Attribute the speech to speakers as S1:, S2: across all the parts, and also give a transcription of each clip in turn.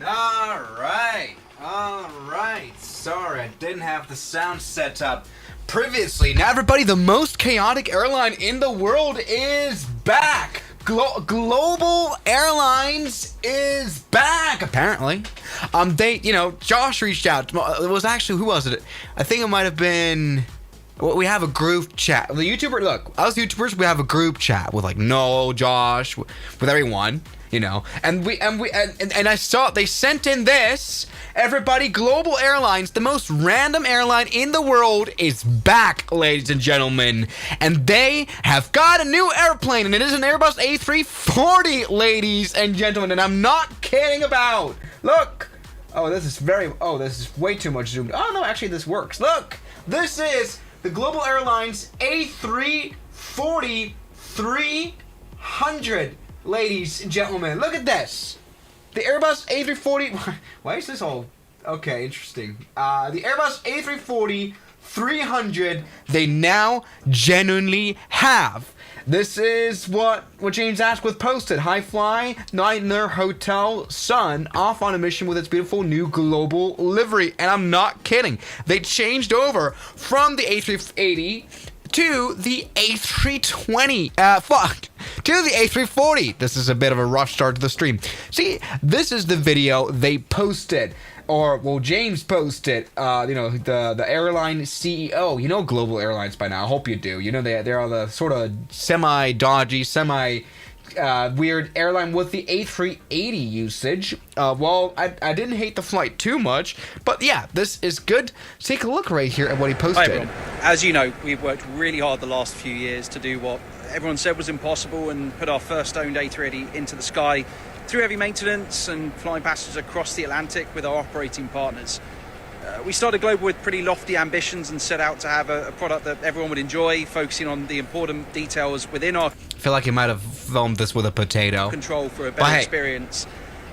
S1: Alright. Sorry, I didn't have the sound set up previously. Now, everybody, the most chaotic airline in the world is back. Global Airlines is back, apparently. Josh reached out. It was actually, who was it? I think it might have been... Well, we have a group chat. The YouTuber, look, us YouTubers, we have a group chat with like Noel, Josh, with everyone, and I saw they sent in this. Everybody, Global Airlines, the most random airline in the world, is back, ladies and gentlemen, and they have got a new airplane, and it is an Airbus A340, ladies and gentlemen, and I'm not kidding about. Look, this is way too much zoomed. Oh no, actually this works. Look, this is the Global Airlines A340 300, ladies and gentlemen. Look at this. The Airbus A340... Why is this all... Okay, interesting. The Airbus A340 300, they now genuinely have. This is what James Ashworth posted. High fly, Niner Hotel Sun off on a mission with its beautiful new global livery. And I'm not kidding. They changed over from the A380 to the A320. To the A340. This is a bit of a rough start to the stream. See, this is the video they posted. James posted, the airline CEO. You know Global Airlines by now. I hope you do. They are the sort of semi-dodgy, weird airline with the A380 usage. I didn't hate the flight too much, but yeah, this is good. Take a look right here at what he posted.
S2: Hi everyone. As you know, we've worked really hard the last few years to do what everyone said was impossible and put our first owned A380 into the sky through heavy maintenance and flying passengers across the Atlantic with our operating partners. We started Global with pretty lofty ambitions and set out to have a product that everyone would enjoy, focusing on the important details within our...
S1: I feel like you might have filmed this with a potato.
S2: ...control for a better experience.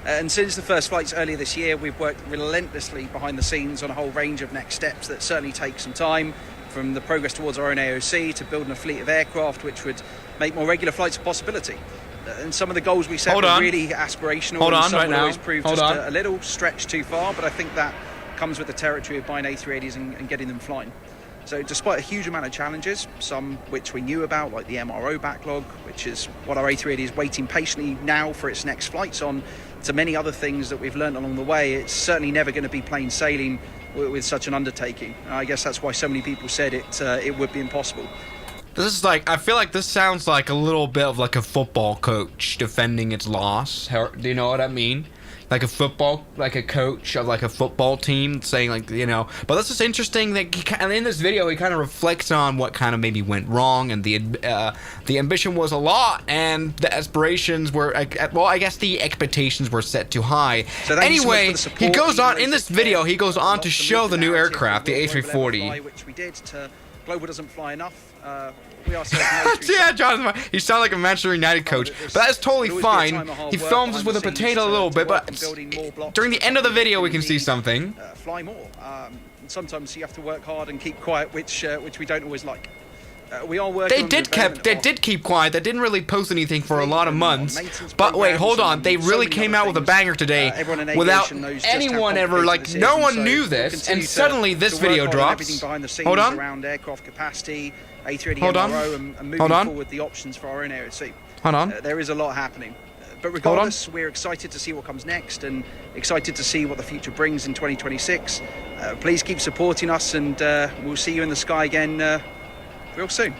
S2: And since the first flights earlier this year, we've worked relentlessly behind the scenes on a whole range of next steps that certainly take some time, from the progress towards our own AOC to building a fleet of aircraft which would make more regular flights a possibility. And some of the goals we set were really aspirational, and some would always prove just a little stretch too far, but I think that comes with the territory of buying A380s and getting them flying. So despite a huge amount of challenges, some which we knew about, like the MRO backlog, which is what our A380 is waiting patiently now for its next flights on, to many other things that we've learned along the way, it's certainly never going to be plain sailing with such an undertaking. I guess that's why so many people said it would be impossible.
S1: This is I feel like this sounds like a little bit of like a football coach defending its loss. Do you know what I mean? Like a coach of like a football team saying but this is interesting and in this video he kind of reflects on what kind of maybe went wrong, and the ambition was a lot and the aspirations were, I guess the expectations were set too high. So anyway, he goes on in this video, he goes on to show the new aircraft, the A340.
S2: Which we did to Global doesn't fly enough. We are
S1: yeah, Jonathan, you sound like a Manchester United coach, but that's totally fine. He films us with a potato a little bit, but during the end of the video we can see something.
S2: Fly more. Sometimes you have to work hard and keep quiet, which we don't always like. We are working. They
S1: did keep quiet. They didn't really post anything for a lot of months. But wait, hold on. They really came out with a banger today without anyone ever, no one knew this, and suddenly this video drops. Hold on.
S2: Around aircraft capacity, A380 MRO, and moving forward the options for our own AOC.
S1: Hold on.
S2: There is a lot happening. But regardless, we're excited to see what comes next and excited to see what the future brings in 2026. Please keep supporting us, and we'll see you in the sky again real soon.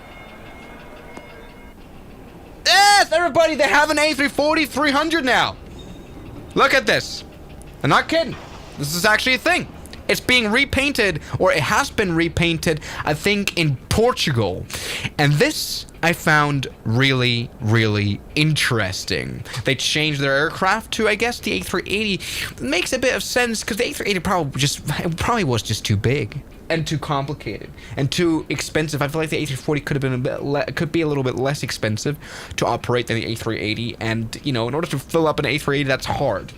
S1: Yes, everybody, they have an A340 300 now. Look at this. I'm not kidding. This is actually a thing. It's being repainted, or it has been repainted, I think, in Portugal. And this I found really, really interesting. They changed their aircraft to, I guess, the A380. It makes a bit of sense because the A380 probably was just too big and too complicated and too expensive. I feel like the A340 could have been could be a little bit less expensive to operate than the A380. And in order to fill up an A380, that's hard.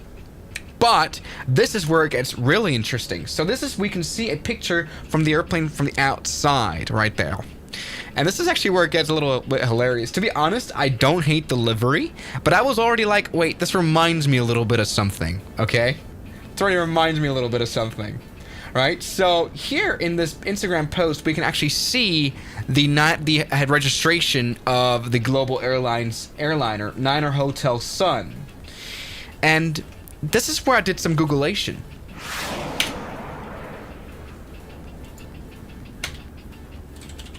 S1: But this is where it gets really interesting. So we can see a picture from the airplane from the outside right there. And this is actually where it gets a little bit hilarious. To be honest, I don't hate the livery, but I was already like, wait, this reminds me a little bit of something, okay? already reminds me a little bit of something. Right, so here in this Instagram post, we can actually see the registration of the Global Airlines airliner Niner Hotel Sun, and this is where I did some Googleation.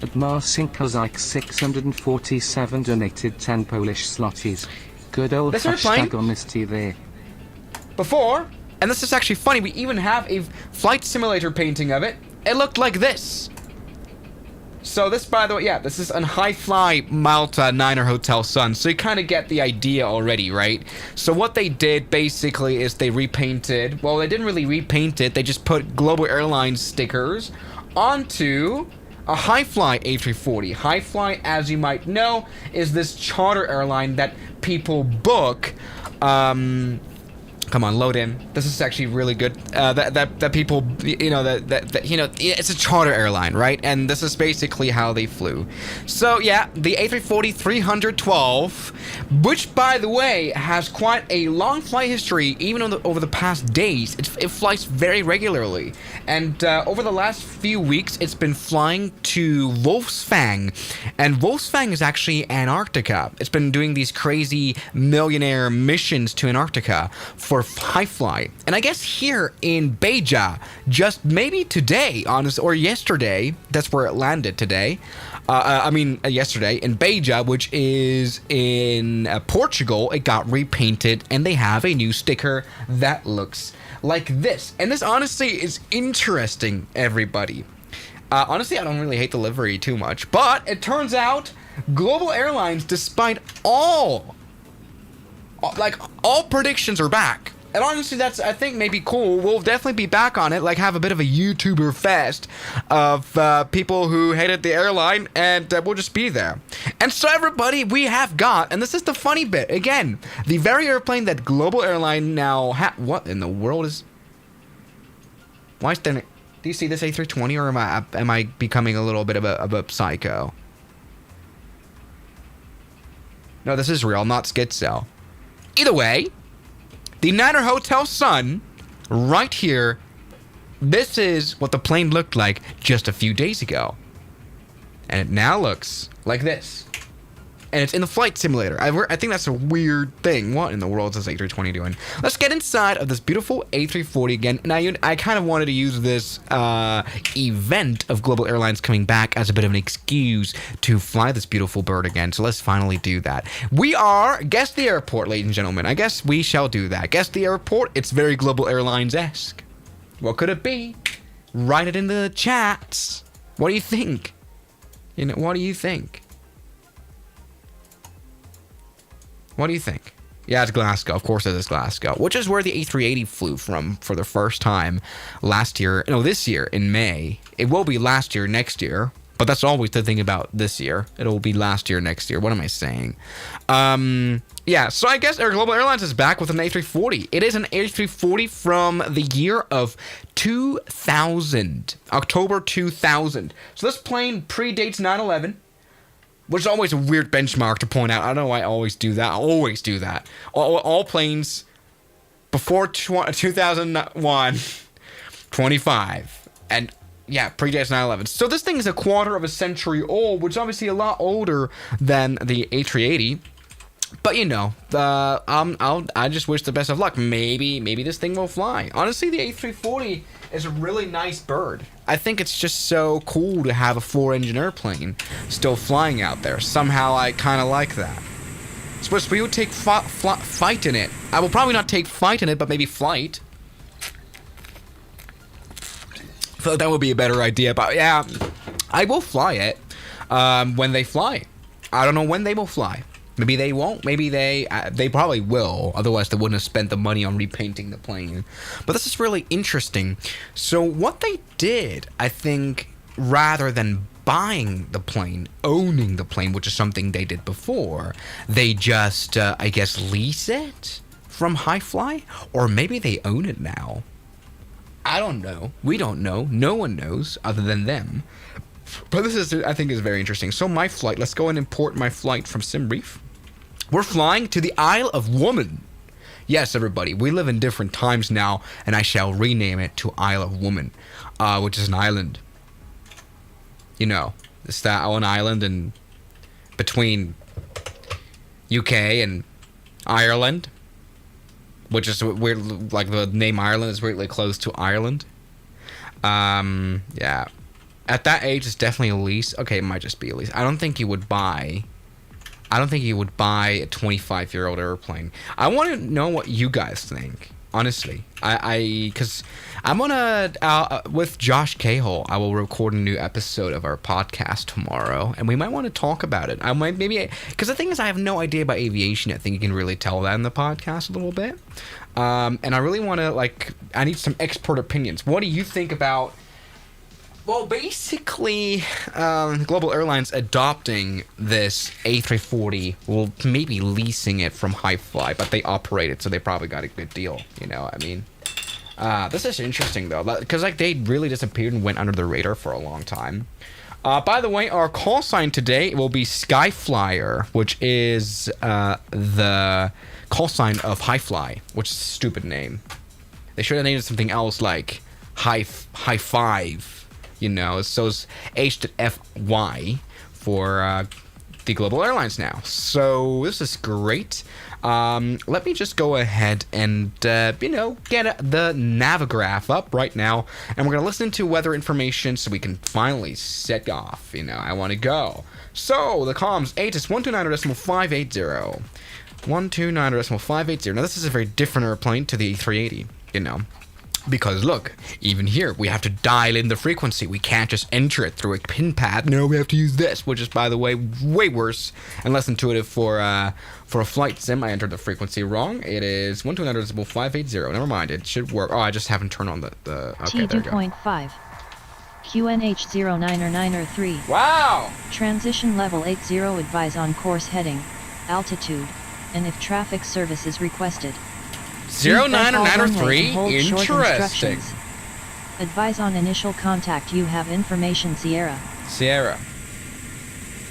S3: At Marcinkozik 647 donated 10 Polish zlotys. Good old
S1: That's our
S3: hashtag
S1: plane?
S3: on this TV.
S1: Before, and this is actually funny, we even have a flight simulator painting of it. It looked like this. So this, by the way, yeah, this is an High Fly Malta Niner Hotel Sun. So you kind of get the idea already, right? So what they did basically is they repainted. Well, they didn't really repaint it. They just put Global Airlines stickers onto a High Fly A340. High Fly, as you might know, is this charter airline that people book. Come on, load in. This is actually really good. That people, you know, that you know, it's a charter airline, right? And this is basically how they flew. So yeah, the A340-312, which by the way has quite a long flight history, even over the past days. It flies very regularly, and over the last few weeks, it's been flying to Wolfsfang, and Wolfsfang is actually Antarctica. It's been doing these crazy millionaire missions to Antarctica for High Fly. And I guess here in Beja, just maybe today, honest, or yesterday, that's where it landed today. Yesterday in Beja, which is in Portugal, it got repainted and they have a new sticker that looks like this. And this honestly is interesting, everybody. Honestly, I don't really hate the livery too much, but it turns out Global Airlines, despite all predictions, are back. And honestly, that's, I think, maybe cool. We'll definitely be back on it, like have a bit of a YouTuber fest of people who hated the airline, and we'll just be there. And so everybody, we have got, and this is the funny bit, again, the very airplane that Global Airline now what in the world is, why is there, do you see this A320, or am I becoming a little bit of a psycho? No, this is real, not schizo. Either way, the Niner Hotel Sun, right here, this is what the plane looked like just a few days ago. And it now looks like this. And it's in the flight simulator. I think that's a weird thing. What in the world is this A320 doing? Let's get inside of this beautiful A340 again. Now, I kind of wanted to use this event of Global Airlines coming back as a bit of an excuse to fly this beautiful bird again. So let's finally do that. We are, guess the airport, ladies and gentlemen. I guess we shall do that. Guess the airport. It's very Global Airlines-esque. What could it be? Write it in the chats. What do you think? You know, what do you think? What do you think? Yeah, it's Glasgow. Of course it is Glasgow. Which is where the A380 flew from for the first time this year in May. It will be last year, next year. But that's always the thing about this year. It'll be last year, next year. What am I saying? Yeah, so I guess Global Airlines is back with an A340. It is an A340 from the year of 2000. October 2000. So this plane predates 9/11. Which is always a weird benchmark to point out. I don't know why I always do that. I always do that. All planes before 2001, 25. And yeah, predates 9/11. So this thing is a quarter of a century old, which is obviously a lot older than the A380. But you know, I just wish the best of luck. Maybe this thing will fly. Honestly, the A340 is a really nice bird. I think it's just so cool to have a 4-engine airplane still flying out there. Somehow I kind of like that. Suppose we would take fight in it. I will probably not take fight in it, but maybe flight. I feel like that would be a better idea. But yeah, I will fly it when they fly. I don't know when they will fly. Maybe they won't. Maybe they probably will. Otherwise, they wouldn't have spent the money on repainting the plane. But this is really interesting. So what they did, I think, rather than buying the plane, owning the plane, which is something they did before, they just, I guess, lease it from High Fly? Or maybe they own it now. I don't know. We don't know. No one knows other than them. But this is, I think, is very interesting. So my flight, let's go and import my flight from SimBrief. We're flying to the Isle of Woman. Yes, everybody, we live in different times now, and I shall rename it to Isle of Woman, which is an island. You know, it's that one island in between UK and Ireland, which is weird. Like the name Ireland is weirdly close to Ireland. Yeah. At that age, it's definitely a lease. Okay, it might just be a lease. I don't think you would buy a 25-year-old airplane. I want to know what you guys think. Honestly, because I'm gonna with Josh Cahill, I will record a new episode of our podcast tomorrow, and we might want to talk about it. I might because the thing is, I have no idea about aviation. I think you can really tell that in the podcast a little bit, and I really want to I need some expert opinions. What do you think about? Well, basically, Global Airlines adopting this A340, well, maybe leasing it from Hi-Fly, but they operate it, so they probably got a good deal, you know what I mean? This is interesting, though, because they really disappeared and went under the radar for a long time. By the way, our call sign today will be Skyflyer, which is the call sign of Hi-Fly, which is a stupid name. They should have named it something else like High Five. You know, so it's H-F-Y for the Global Airlines now. So this is great. Let me just go ahead and, get the Navigraph up right now. And we're going to listen to weather information so we can finally set off. You know, I want to go. So the comms, 8 is 129.580. 129.580. Now this is a very different airplane to the A380, you know. Because look, even here, we have to dial in the frequency. We can't just enter it through a pin pad. No, we have to use this, which is, by the way, way worse and less intuitive for a flight sim. I entered the frequency wrong. It is 129.580. Never mind, it should work. Oh, I just haven't turned on the okay, there we go.
S4: T2.5. QNH 090903.
S1: Wow!
S4: Transition level 80. Advise on course heading, altitude, and if traffic service is requested.
S1: 090903? Interesting.
S4: Advise on initial contact. You have information. Sierra.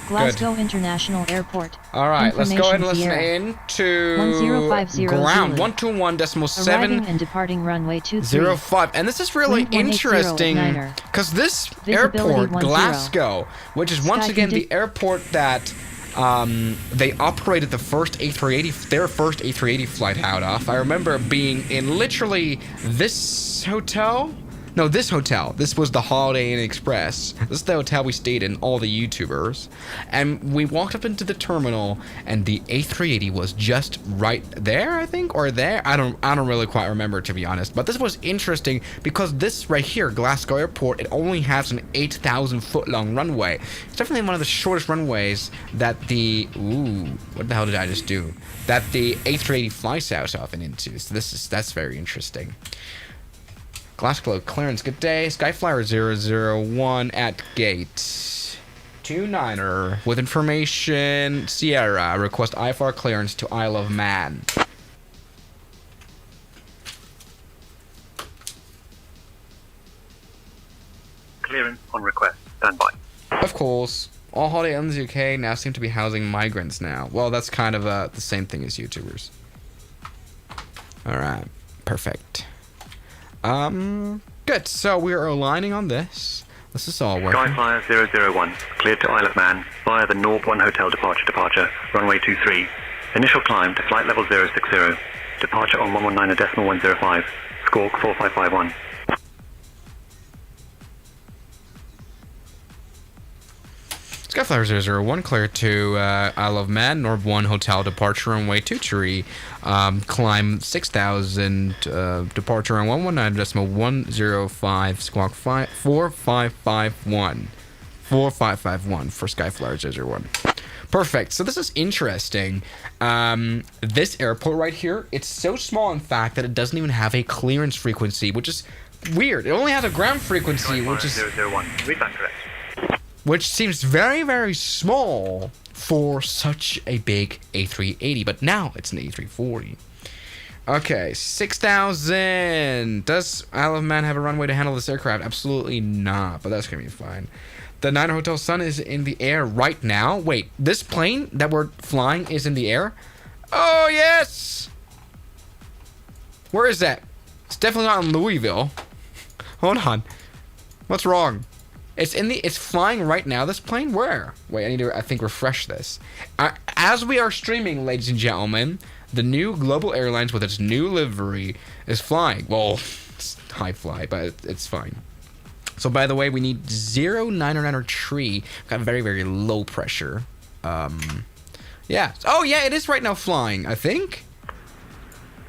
S4: Glasgow International Airport.
S1: Alright, let's go ahead and listen in to
S4: 1050
S1: ground.
S4: Zulu.
S1: 121.7.
S4: Arriving and departing runway 23.
S1: 05. And this is really
S4: Wind 180
S1: interesting
S4: at niner.
S1: because this
S4: Visibility
S1: airport,
S4: 10.
S1: Glasgow, which is once
S4: Sky
S1: again the
S4: condi-
S1: airport that they operated the first A380, their first A380 flight out of. I remember being in literally this hotel. No, this hotel. This was the Holiday Inn Express. This is the hotel we stayed in, all the YouTubers. And we walked up into the terminal, and the A380 was just right there, I think, or there. I don't really quite remember, to be honest. But this was interesting because this right here, Glasgow Airport, it only has an 8,000-foot long runway. It's definitely one of the shortest runways that the what the hell did I just do? That the A380 flies out of and into. So that's very interesting. Glasgow clearance, good day. Skyflyer 001 at gate 29er with information. Sierra, request IFR clearance to Isle of Man.
S5: Clearance on request. Stand by.
S1: Of course, all holiday inns in the UK now seem to be housing migrants now. Well, that's kind of the same thing as YouTubers. Alright, perfect. Good. So we are aligning on this. This is all working.
S5: Skyflyer 001, cleared to Isle of Man via the Norb 1 Hotel departure, runway 23. Initial climb to flight level 060. Departure on 119.105. Squawk 4551.
S1: Skyflyer 001, clear to Isle of Man, Norb 1 Hotel departure runway 23. Climb 6,000, departure on 119.105, squawk 4551. 4551 for Skyflyer 001. Perfect. So this is interesting. This airport right here, it's so small, in fact, that it doesn't even have a clearance frequency, which is weird. It only has a ground frequency, which is...
S5: 001, read that correct.
S1: Which seems very, very small for such a big A380, but now it's an A340. Okay, 6,000. Does Isle of Man have a runway to handle this aircraft? Absolutely not, but that's going to be fine. The Niner Hotel Sun is in the air right now. Wait, this plane that we're flying is in the air? Oh, yes! Where is that? It's definitely not in Louisville. Hold on. What's wrong? It's flying right now, this plane? Where? Wait, I need to, I think, refresh this. As we are streaming, ladies and gentlemen, the new Global Airlines with its new livery is flying. Well, it's high fly, but it's fine. So, by the way, we need 0909 tree. We've got very, very low pressure. Yeah. Oh, yeah, it is right now flying, I think.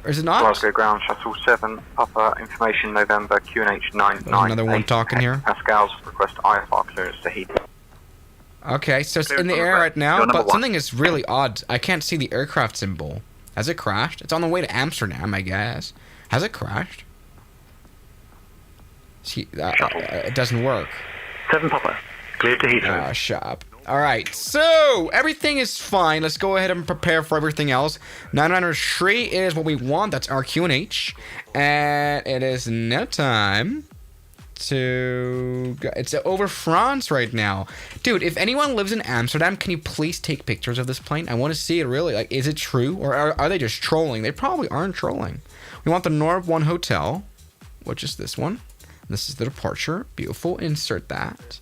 S1: Or is it not?
S6: Glasgow Ground Shuttle 7, Papa, information November, QNH 99.
S1: Another one talking here.
S6: Pascals, request IFR clearance to heat.
S1: Okay, so it's in the air right now, but something is really odd. I can't see the aircraft symbol. Has it crashed? It's on the way to Amsterdam, I guess. Has it crashed? See, it doesn't work.
S5: 7 Papa, cleared to Heathrow.
S1: Shut up. Alright, so everything is fine. Let's go ahead and prepare for everything else. 993 is what we want. That's our QNH. And it is now time to go. It's over France right now. Dude, if anyone lives in Amsterdam, can you please take pictures of this plane? I want to see it really. Like, is it true? Or are they just trolling? They probably aren't trolling. We want the North 1 Hotel, which is this one. This is the departure. Beautiful. Insert that.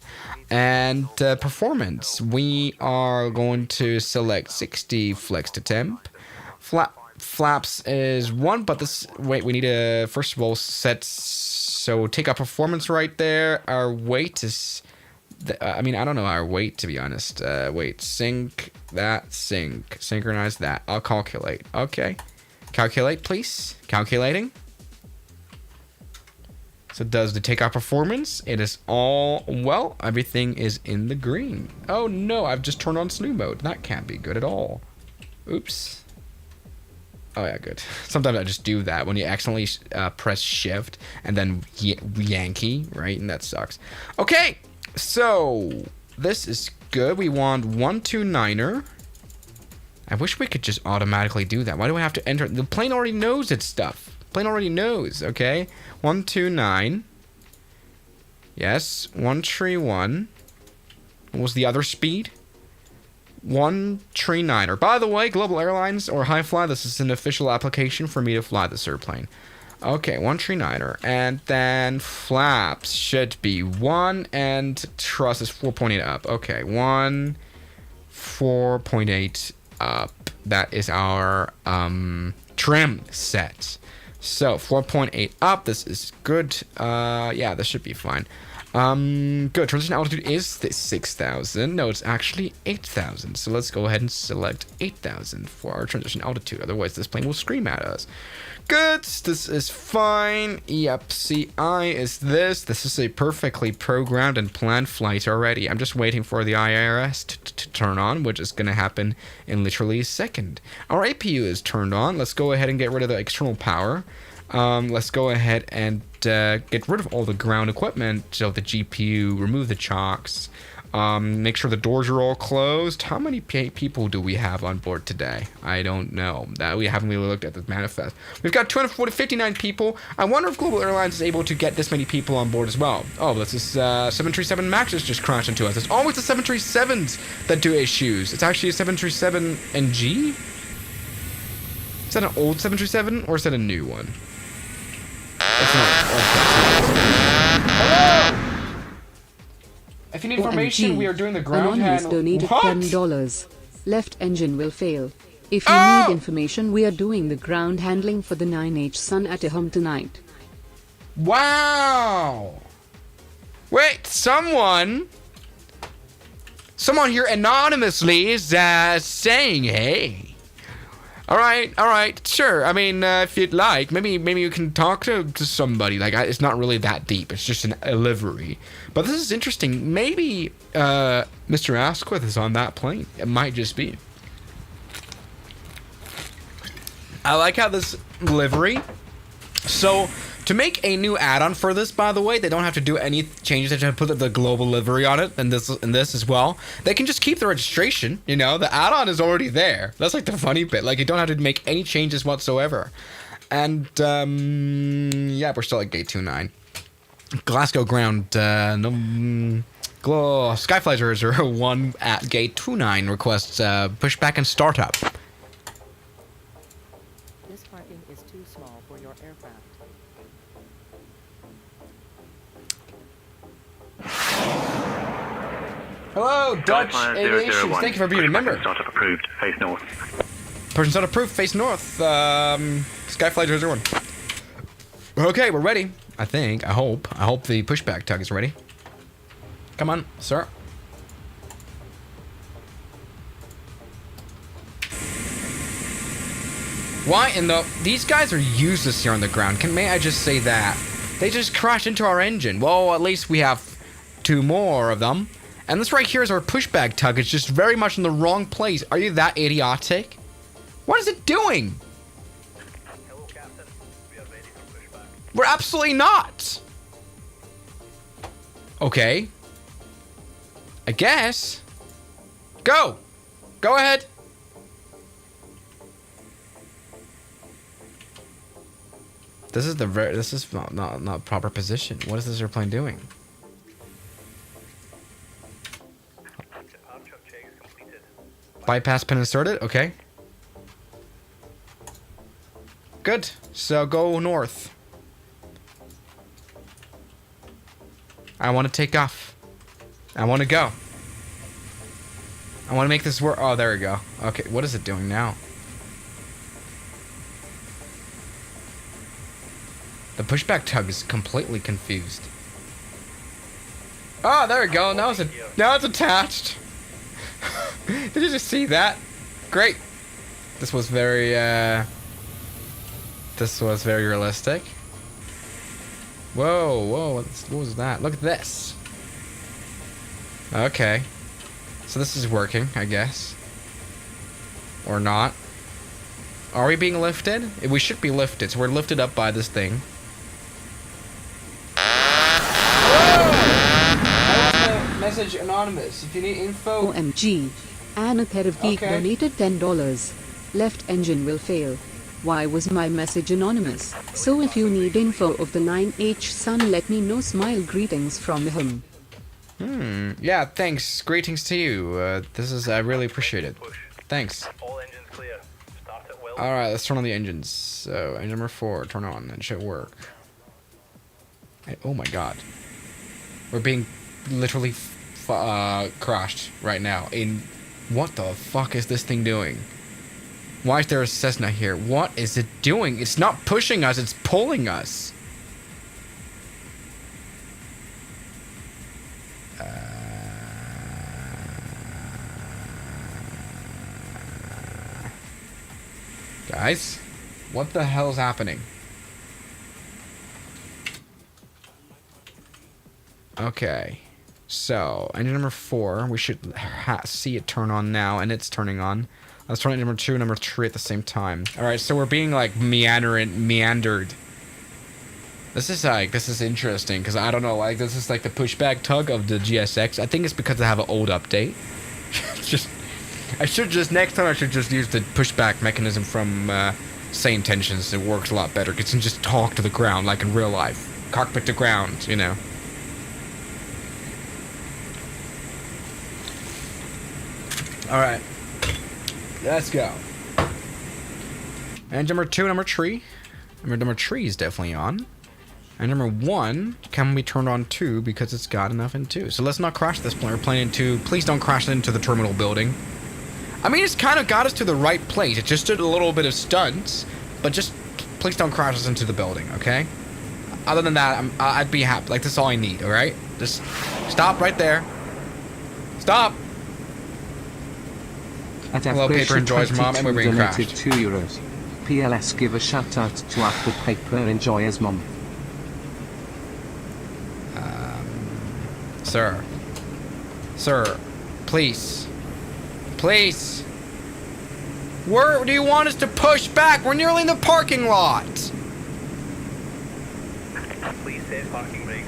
S1: And performance. We are going to select 60 flex to temp. Flaps is 1, but this... Wait, we need to, first of all, set... So take our performance right there. Our weight is... I mean, I don't know our weight, to be honest. Wait, sync that, sync. Synchronize that. I'll calculate. Okay. Calculate, please. Calculating. So does the takeoff performance? It is all, well, everything is in the green. Oh no, I've just turned on slew mode. That can't be good at all. Oops. Oh yeah, good. Sometimes I just do that when you accidentally press shift and then Yankee, right? And that sucks. Okay, so this is good. We want 129er. I wish we could just automatically do that. Why do I have to enter? The plane already knows its stuff. Plane already knows, okay? 129. Yes, 131. What was the other speed? 139er. By the way, Global Airlines or High Fly, this is an official application for me to fly this airplane. Okay, 139er. And then flaps should be 1 and truss is 4.8 up. Okay, 4.8 up. That is our trim set. So 4.8 up. This is good. Yeah, this should be fine. Good. Transition altitude is 6,000. No, it's actually 8,000. So let's go ahead and select 8,000 for our transition altitude. Otherwise, this plane will scream at us. Good. This is fine. Yep. CI is this. This is a perfectly programmed and planned flight already. I'm just waiting for the IRS to turn on, which is going to happen in literally a second. Our APU is turned on. Let's go ahead and get rid of the external power. Let's go ahead and get rid of all the ground equipment. So the GPU, remove the chocks. Make sure the doors are all closed. How many people do we have on board today? I don't know. That we haven't really looked at the manifest. We've got 59 people. I wonder if Global Airlines is able to get this many people on board as well. Oh, this is 737 Maxes just crashed into us. It's always the 737s that do issues. It's actually a 737 NG? Is that an old 737 or is that a new one? It's not. Hello! If you need information,
S7: OMG.
S1: we are doing the ground
S7: Anonymous
S1: handling.
S7: donated
S1: What?
S7: $10. Left engine will fail. If you need information, we are doing the ground handling for the 9H Sun at home tonight.
S1: Wow! Wait, someone here anonymously is saying, hey. All right, sure. I mean, if you'd like, maybe you can talk to somebody. Like, it's not really that deep. It's just a livery. But this is interesting. Maybe Mr. Asquith is on that plane. It might just be. I like how this livery. So, to make a new add-on for this, by the way, they don't have to do any changes. They just put the global livery on it, and this as well. They can just keep the registration. You know, the add-on is already there. That's like the funny bit. Like, you don't have to make any changes whatsoever. And yeah, we're still at gate 29. Glasgow ground. Skyfly 001 at gate 29 requests pushback and startup.
S8: This parking is too small for your airplane.
S1: Hello, Dutch Aviation. Thank you for being a member.
S5: Startup approved. Face north.
S1: Person startup approved. Face north. Skyfly 001. Okay, we're ready. I think. I hope. I hope the pushback tug is ready. Come on, sir. Why in the... These guys are useless here on the ground. May I just say that? They just crashed into our engine. Well, at least we have 2 more of them. And this right here is our pushback tug. It's just very much in the wrong place. Are you that idiotic? What is it doing?
S5: Hello, Captain. We are ready for pushback.
S1: We're absolutely not. Okay. I guess. Go. Go ahead. This is not proper position. What is this airplane doing?
S5: Departure checks completed.
S1: Bypass pin inserted. Okay. Good. So go north. I want to take off. I want to go. I want to make this work. Oh, there we go. Okay, what is it doing now? The pushback tug is completely confused. Oh, there we go. Now it's attached. Did you just see that? Great. This was very realistic. Whoa, whoa, what was that? Look at this. Okay. So this is working, I guess. Or not. Are we being lifted? We should be lifted, so we're lifted up by this thing. Message anonymous. If you need info.
S7: OMG. Anna Pair of Geek donated $10. Left engine will fail. Why was my message anonymous? So if you need info of the 9H Sun, let me know. Smile, greetings from him.
S1: Yeah, thanks. Greetings to you. I really appreciate it. Thanks.
S5: All engines clear. Start at will.
S1: Alright, let's turn on the engines. So, engine number 4, turn on. It should work. Oh my god. We're being literally crashed right now. What the fuck is this thing doing? Why is there a Cessna here? What is it doing? It's not pushing us, it's pulling us. Guys, what the hell is happening? Okay, so engine number 4, we should see it turn on now, and it's turning on. Let's turn on number 2 and number 3 at the same time. All right, so we're being like meandered. This is interesting because I don't know, like this is like the pushback tug of the GSX. I think it's because I have an old update. Next time I should just use the pushback mechanism from Same Tensions. It works a lot better. It can just talk to the ground like in real life, cockpit to ground, you know. All right, let's go. And number 2, number 3. Number 3 is definitely on. And number 1 can be turned on too because it's got enough in 2. So let's not crash this plane. We're planning to. Please don't crash it into the terminal building. I mean, it's kind of got us to the right place. It just did a little bit of stunts, but just please don't crash us into the building, okay? Other than that, I'd be happy. Like, this is all I need, all right? Just stop right there. Stop. Hello, Paper Enjoys Mom, and we're being crashed.
S3: €2. PLS, give a shout out to After Paper Enjoys Mom.
S1: Sir, please. Please. Where do you want us to push back? We're nearly in the parking lot.
S5: Please set parking brakes.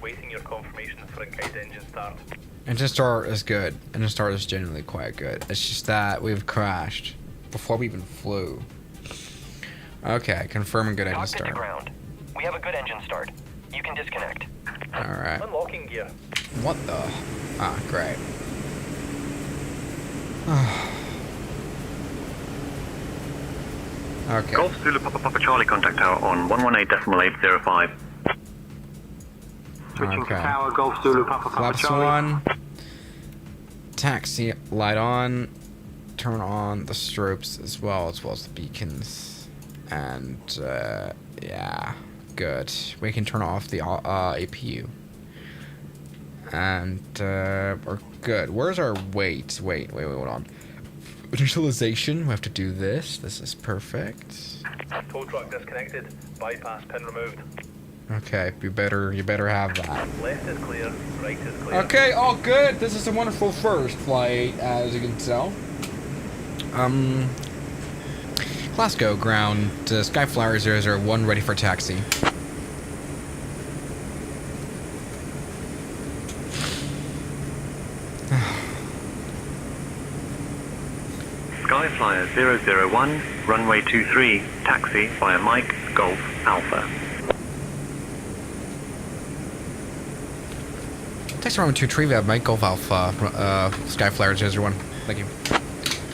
S5: Waiting your confirmation for a kite engine start.
S1: Engine start is good. Engine start is genuinely quite good. It's just that we've crashed before we even flew. Okay, confirming good engine start.
S8: To ground. We have a good engine start. You can disconnect.
S1: Alright.
S5: Unlocking gear.
S1: What the? Ah, great. Okay.
S5: Golf Zulu Papa Charlie contact tower on 118.805.
S6: Switching to
S1: Okay.
S6: tower, Golf Zulu, Papa Papa
S1: Flaps
S6: Charlie.
S1: 1. Taxi light on. Turn on the strobes as well as the beacons. And, yeah. Good. We can turn off the APU. And, we're good. Where's our wait, hold on. Initialization, we have to do this. This is perfect.
S9: Tow truck disconnected. Bypass pin removed.
S1: Okay, you better have that.
S9: Left is clear. Right is clear.
S1: Okay, all good. This is a wonderful first flight, as you can tell. Glasgow ground, Skyflyer 001 ready for taxi.
S5: Skyflyer 001, runway 23, taxi via Mike Golf Alpha.
S1: Thanks for running to Trivia, Mike Golf Alpha, Skyflyer 001. Thank you.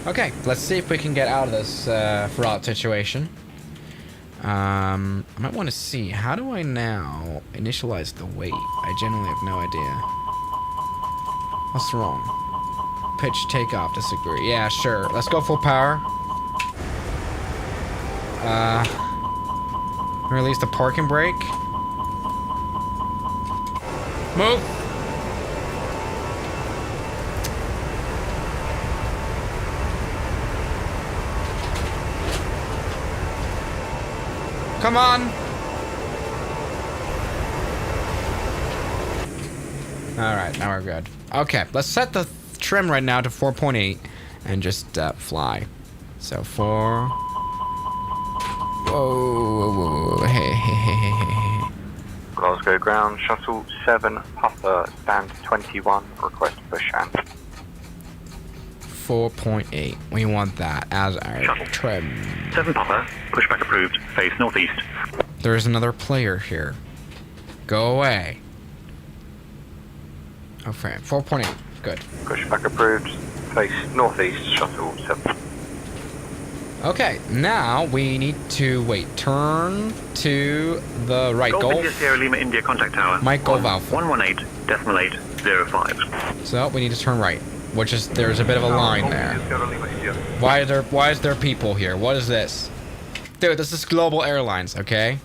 S1: Okay, let's see if we can get out of this fraught situation. I might want to see, how do I now initialize the weight? I genuinely have no idea. What's wrong? Pitch, takeoff, disagree. Yeah, sure. Let's go full power. Release the parking brake. Move! Come on! Alright, now we're good. Okay, let's set the trim right now to 4.8 and just fly. So 4. Whoa, hey.
S6: Glasgow ground, shuttle 7, Papa, stand 21, request push and.
S1: 4.8. We want that as our
S5: Shuttle.
S1: trim.
S5: 7 Papa, pushback approved, face northeast.
S1: There's another player here. Go away. Okay, 4.8. Good.
S6: Pushback approved, face northeast, shuttle 7.
S1: Okay, now we need to turn to the right.
S5: Golf
S1: Golf.
S5: India Sierra Lima India contact tower.
S1: Mike Golf Alpha.
S5: 118.805.
S1: So we need to turn right, which is there's a bit of a line there. Why is there people here? What is this? Dude, this is Global Airlines, okay?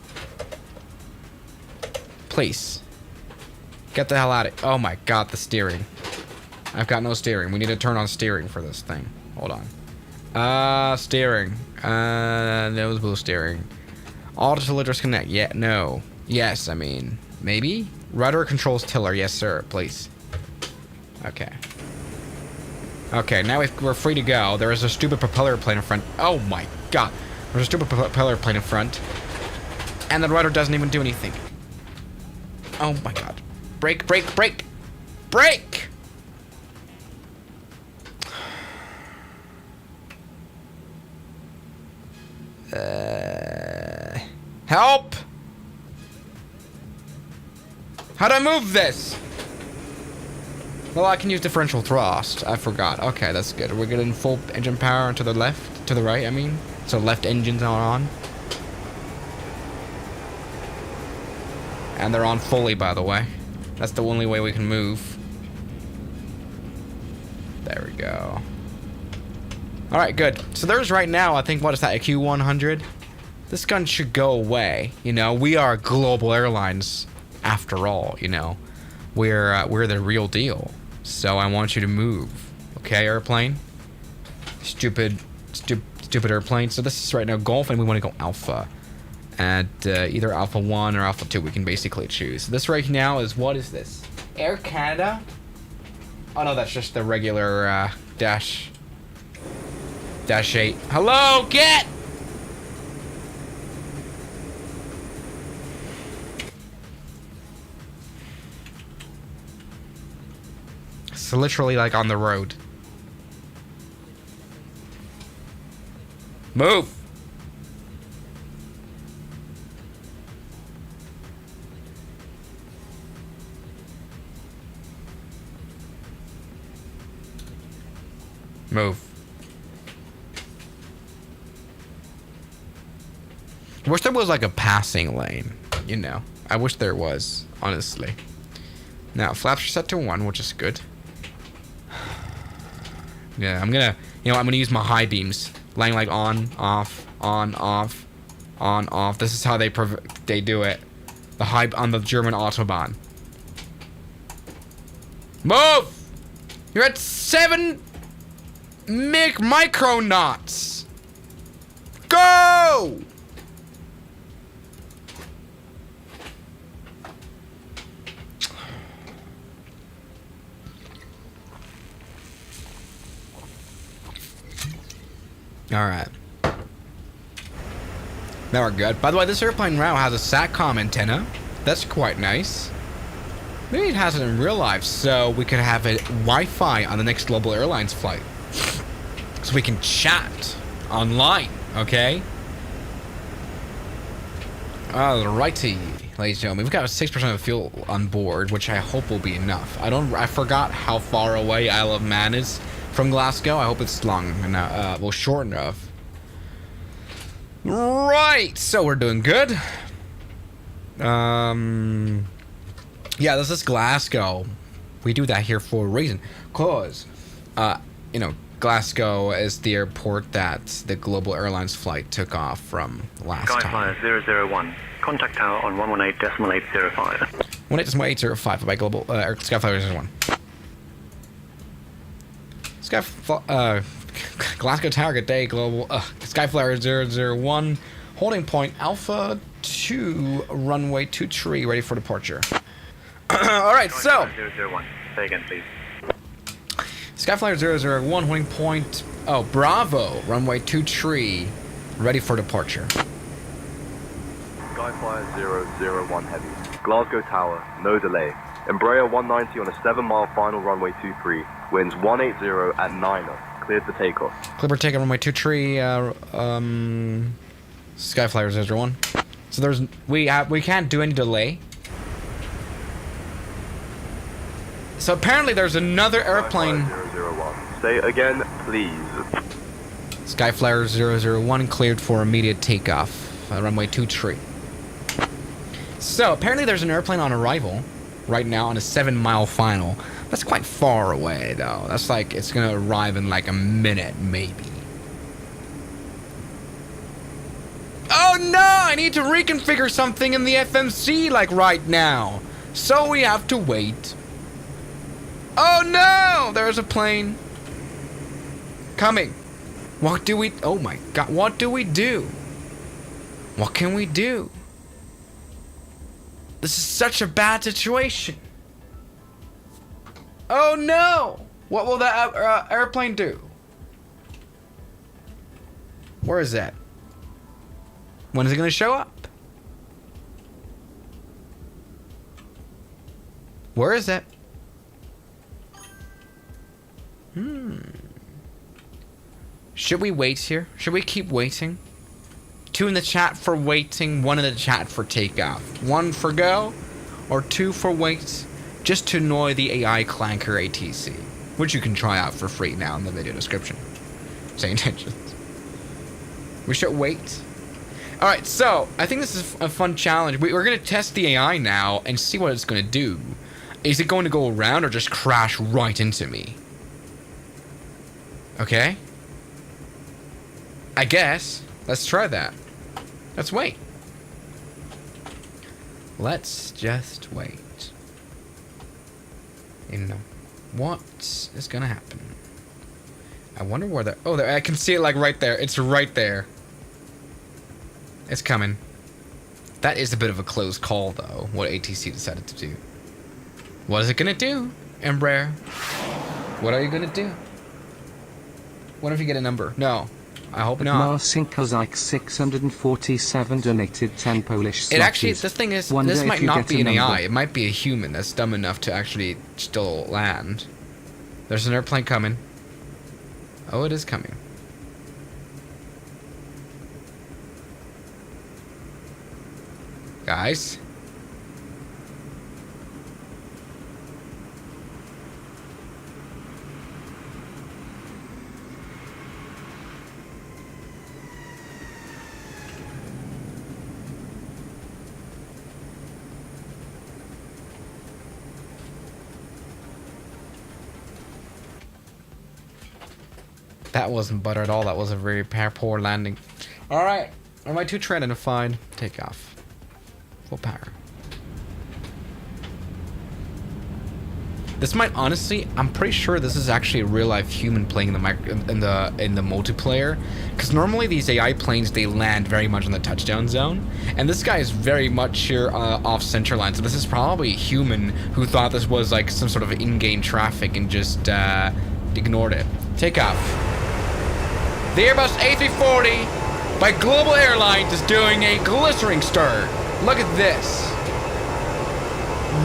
S1: Please. Get the hell out of it. Oh my god, the steering. I've got no steering. We need to turn on steering for this thing. Hold on. Steering. Nose blue steering. Auto cylinders connect. Yeah, no. Yes, I mean, maybe? Rudder controls tiller. Yes, sir. Please. Okay. Okay, now we're free to go. There is a stupid propeller plane in front. Oh my god. There's a stupid propeller plane in front. And the rudder doesn't even do anything. Oh my god. Brake, brake, brake! Brake! Help! How do I move this? Well, I can use differential thrust. I forgot. Okay, that's good. We're getting full engine power to the left, to the right, I mean. So left engines are on. And they're on fully, by the way. That's the only way we can move. There we go. Alright, good. So there's right now, I think, what is that, a Q100? This gun should go away. You know, we are Global Airlines after all, you know. We're the real deal. So I want you to move. Okay, airplane? Stupid airplane. So this is right now Golf, and we want to go Alpha. And either Alpha 1 or Alpha 2, we can basically choose. This right now is, what is this? Air Canada? Oh no, that's just the regular Dash 8. Hello, get! It's literally like on the road. Move! Move. I wish there was like a passing lane, you know. I wish there was, honestly. Now, flaps are set to 1, which is good. Yeah, I'm gonna use my high beams. Laying like on, off, on, off, on, off. This is how they do it. The high on the German Autobahn. Move! You're at 7 micronauts. Go! Alright. Now we're good. By the way, this airplane now has a SATCOM antenna. That's quite nice. Maybe it has it in real life, so we could have it Wi-Fi on the next Global Airlines flight. So we can chat online, okay? Alrighty, ladies and gentlemen. We've got 6% of fuel on board, which I hope will be enough. I forgot how far away Isle of Man is from Glasgow. I hope it's long enough, well, short enough. Right, so we're doing good. Yeah, this is Glasgow. We do that here for a reason. Cause, you know, Glasgow is the airport that the Global Airlines flight took off from last time.
S5: Skyflyer 001. Contact tower on 118.805.
S1: 118.805 by Global Skyflyer 01. Glasgow Tower, good day, Global Skyflyer 001. Holding point Alpha 2, runway 23, ready for departure. Alright, so
S5: 001. Say again, please.
S1: Skyflyer 001, holding point, Bravo, runway 23, ready for departure.
S10: Skyflyer 001 Heavy. Glasgow Tower, no delay. Embraer 190 on a 7-mile final runway 23. Winds 180 at 9 knots. Cleared for takeoff.
S1: Cleared for takeoff, runway 23, Skyflyer 001. So we can't do any delay. So apparently there's another airplane.
S10: Skyflyer 001. Say again, please.
S1: Skyflyer 001 cleared for immediate takeoff. Runway 23. So apparently there's an airplane on arrival right now on a 7-mile final. That's quite far away though. That's like it's gonna arrive in like a minute maybe. Oh no! I need to reconfigure something in the FMC like right now. So we have to wait. Oh no! There's a plane coming. What do we... Oh my god, what do we do? What can we do? This is such a bad situation. Oh no! What will that airplane do? Where is that? When is it going to show up? Where is it? Should we wait here? Should we keep waiting? 2 in the chat for waiting, 1 in the chat for takeoff. 1 for go, or 2 for wait, just to annoy the AI clanker ATC, which you can try out for free now in the video description. Same intentions. We should wait. Alright, so, I think this is a fun challenge. We're going to test the AI now and see what it's going to do. Is it going to go around or just crash right into me? Okay? I guess. Let's try that. Let's wait. Let's just wait. You know, what is gonna happen? I wonder where the... Oh, there, I can see it like right there. It's right there. It's coming. That is a bit of a close call, though, what ATC decided to do. What is it gonna do, Embraer? What are you gonna do? What if you get a number? No. I hope not.
S3: Marcinkozik 647 donated 10 Polish zlotys.
S1: It actually, the thing is, this might not be an AI. It might be a human that's dumb enough to actually still land. There's an airplane coming. Oh, it is coming. Guys. That wasn't butter at all. That was a very poor landing. Alright. Runway 2 trend and fine. Takeoff. Full power. This might honestly, I'm pretty sure this is actually a real life human playing in the multiplayer, because normally these AI planes, they land very much in the touchdown zone, and this guy is very much here off center line. So this is probably a human who thought this was like some sort of in-game traffic and just ignored it. Takeoff. The Airbus A340 by Global Airlines is doing a glistering start. Look at this.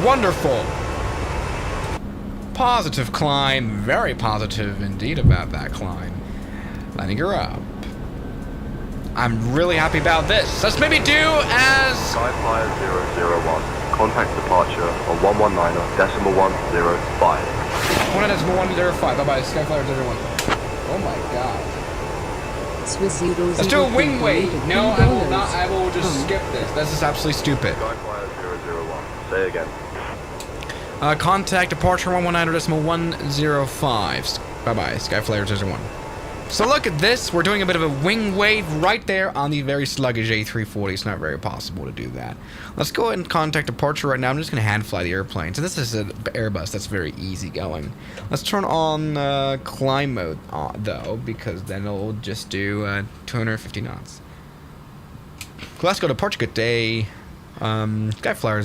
S1: Wonderful. Positive climb, very positive indeed about that climb. Landing her up. I'm really happy about this. Let's maybe do as...
S10: Skyflyer 001, contact departure on 119.105.
S1: 1.105, bye-bye, Skyflyer 01. Oh my god.
S7: Swiss 0.
S1: Let's do a wing weight. No, I will not, I will just skip this. This is absolutely stupid.
S10: Skyflyer 001, say again.
S1: Contact departure 119.105. Bye-bye, Skyflyer 01. So look at this. We're doing a bit of a wing wave right there on the very sluggish A340. It's not very possible to do that. Let's go ahead and contact departure right now. I'm just going to hand fly the airplane. So this is an Airbus. That's very easy going. Let's turn on climb mode, though, because then it'll just do 250 knots. Glasgow departure, good day. Skyflyer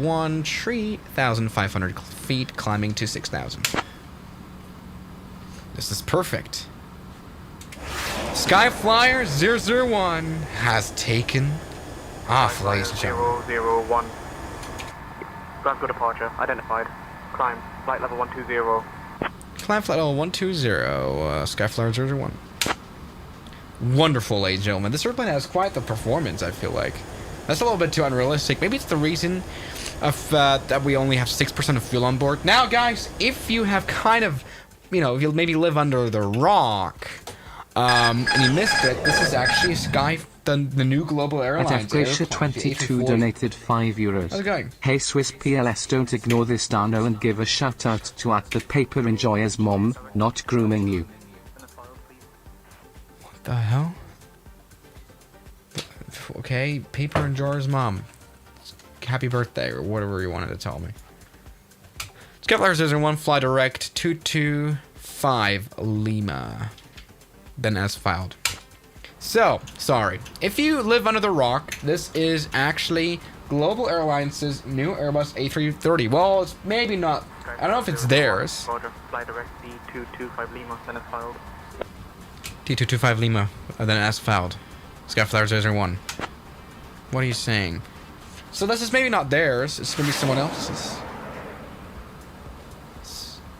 S1: 001, 3,500 feet, climbing to 6,000. This is perfect. Skyflyer 001 has taken off, ladies and gentlemen.
S6: 001. Glasgow departure, identified. Climb, flight level 120.
S1: Climb flight level 120, Skyflyer 001. Wonderful, ladies and gentlemen. This airplane has quite the performance, I feel like. That's a little bit too unrealistic. Maybe it's the reason of that we only have 6% of fuel on board. Now, guys, if you have kind of, you know, if you maybe live under the rock, and you missed it, this is actually the new Global Airlines.
S3: Glacier22 donated €5.
S1: How's it going?
S3: Hey Swiss PLS, don't ignore this Dano and give a shout out to @ThePaperEnjoyer's mom, not grooming you.
S1: What the hell? Okay, Paper and Jar's mom. Happy birthday, or whatever you wanted to tell me. Skyflyer 001, fly direct 225 Lima. Then as filed. So, sorry. If you live under the rock, this is actually Global Airlines' new Airbus A330. Well, it's maybe not. I don't know if it's theirs.
S6: Roger, fly direct D225 Lima, then as filed.
S1: D225 Lima, then as filed. Skyflyer 001. What are you saying? So this is maybe not theirs. It's gonna be someone else's.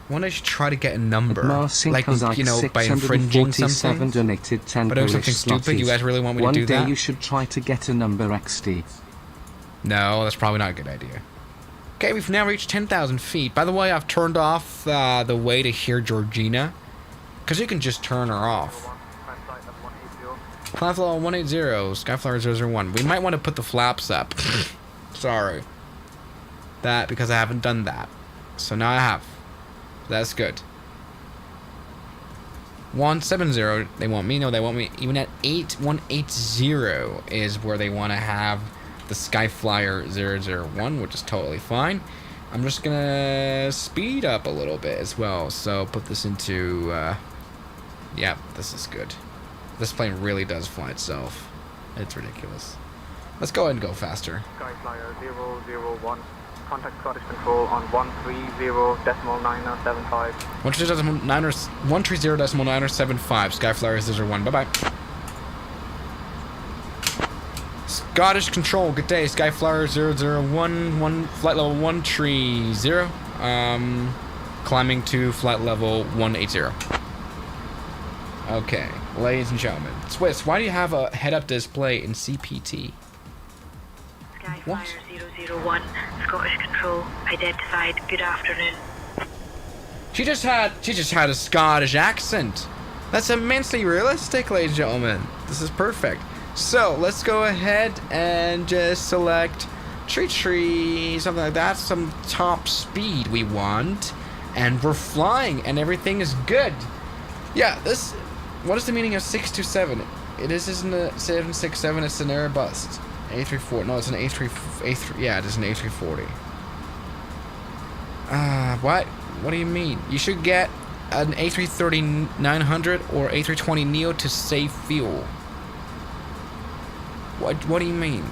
S1: Why don't I try to get a number? Like, you know, by infringing something?
S3: Donated 10
S1: by doing something stupid? You guys really want me to do that?
S3: One day you should try to get a number XD.
S1: No, that's probably not a good idea. Okay, we've now reached 10,000 feet. By the way, I've turned off the way to hear Georgina, because you can just turn her off. Climb level 180, Skyflyer 001. We might want to put the flaps up. Sorry. That, because I haven't done that. So now I have. That's good. 170, they want me? No, they want me. Even at 180 is where they want to have the Skyflyer 001, which is totally fine. I'm just gonna speed up a little bit as well. So put this into, yeah, this is good. This plane really does fly itself. It's ridiculous. Let's go ahead and go faster.
S6: Skyflyer 001. Contact Scottish Control on 130.975.
S1: 130.975. Skyflyer 001. Bye-bye. Scottish Control, good day. Skyflyer 001, flight level 130. Climbing to flight level 180. Okay, ladies and gentlemen. Swiss, why do you have a head-up display in CPT?
S11: Skyflyer 001, Scottish Control, identified. Good afternoon.
S1: She just had a Scottish accent. That's immensely realistic, ladies and gentlemen. This is perfect. So let's go ahead and just select tree, something like that, some top speed we want, and we're flying, and everything is good. Yeah, this What is the meaning of 627? It isn't a 767, it's an Airbus A340. No, it's an A3, yeah, it is an A340. What? What do you mean? You should get an A330-900 or A320 Neo to save fuel. What do you mean?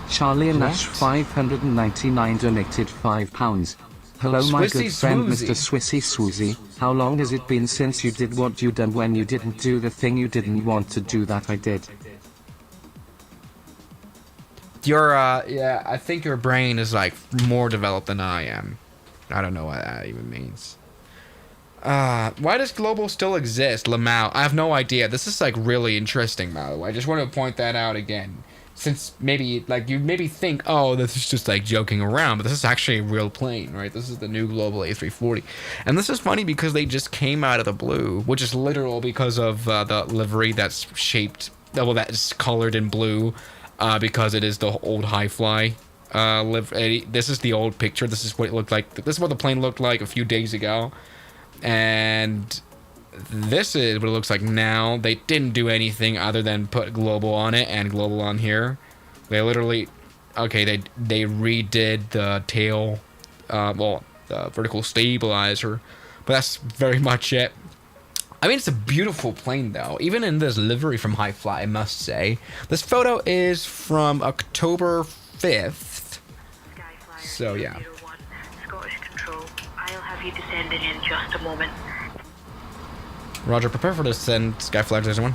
S3: Charlie and Nash 599 donated £5. Hello my
S1: Swissy
S3: good friend
S1: Swoozy.
S3: Mr. Swissy Swoozy. How long has it been since you did what you done when you didn't do the thing you didn't want to do that I did?
S1: Your, yeah, I think your brain is, like, more developed than I am. I don't know what that even means. Why does Global still exist, Lamau? I have no idea. This is, like, really interesting, by the way. I just want to point that out again. Since maybe, like, you maybe think, oh, this is just, like, joking around, but this is actually a real plane, right? This is the new Global A340. And this is funny because they just came out of the blue, which is literal because of the livery that's shaped, well, that's colored in blue. Because it is the old high fly this is the old picture. This is what it looked like. This is what the plane looked like a few days ago. And this is what it looks like now. They didn't do anything other than put Global on it and Global on here. They literally, okay, they redid the tail, well, the vertical stabilizer. But that's very much it. I mean, it's a beautiful plane, though. Even in this livery from High Fly, I must say. This photo is from October 5th. So, yeah.
S11: Scottish Control. I'll have you descending in just a moment.
S1: Roger, prepare for descent. Skyflyer 01.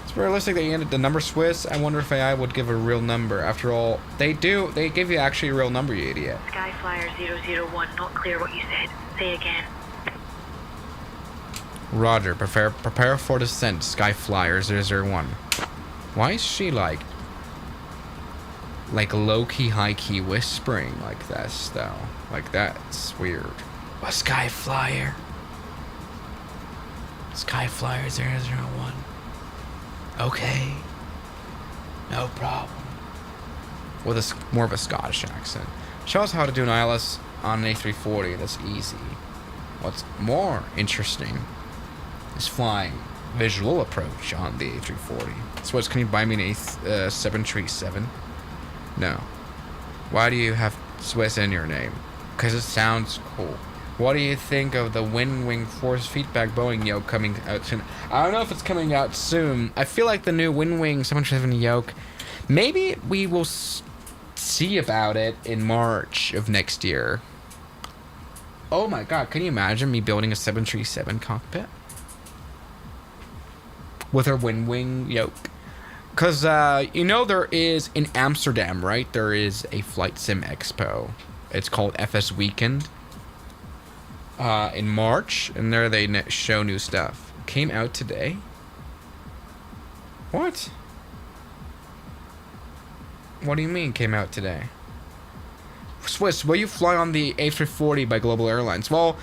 S1: It's realistic that you ended the number Swiss. I wonder if AI would give a real number. After all, they do. They give you actually a real number, you idiot.
S11: Skyflyer 001. Not clear what you said. Say again.
S1: Roger, prepare for descent, Skyflyer 001. Why is she like low-key, high-key whispering like this, though? Like, that's weird. A Skyflyer. Skyflyer 001. Okay. No problem. With a more of a Scottish accent. Show us how to do an ILS on an A340. That's easy. What's more interesting is flying visual approach on the A340. So what's, can you buy me an 737? No. Why do you have Swiss in your name? Because it sounds cool. What do you think of the Wing force feedback Boeing yoke coming out soon? I don't know if it's coming out soon. I feel like the new Wing 737 yoke, maybe we will see about it in March of next year. Oh my god, can you imagine me building a 737 cockpit? With her wing yoke. Because, you know, there is, in Amsterdam, right? There is a Flight Sim Expo. It's called FS Weekend. In March. And there they show new stuff. Came out today? What? What do you mean came out today? Swiss, will you fly on the A340 by Global Airlines? Well,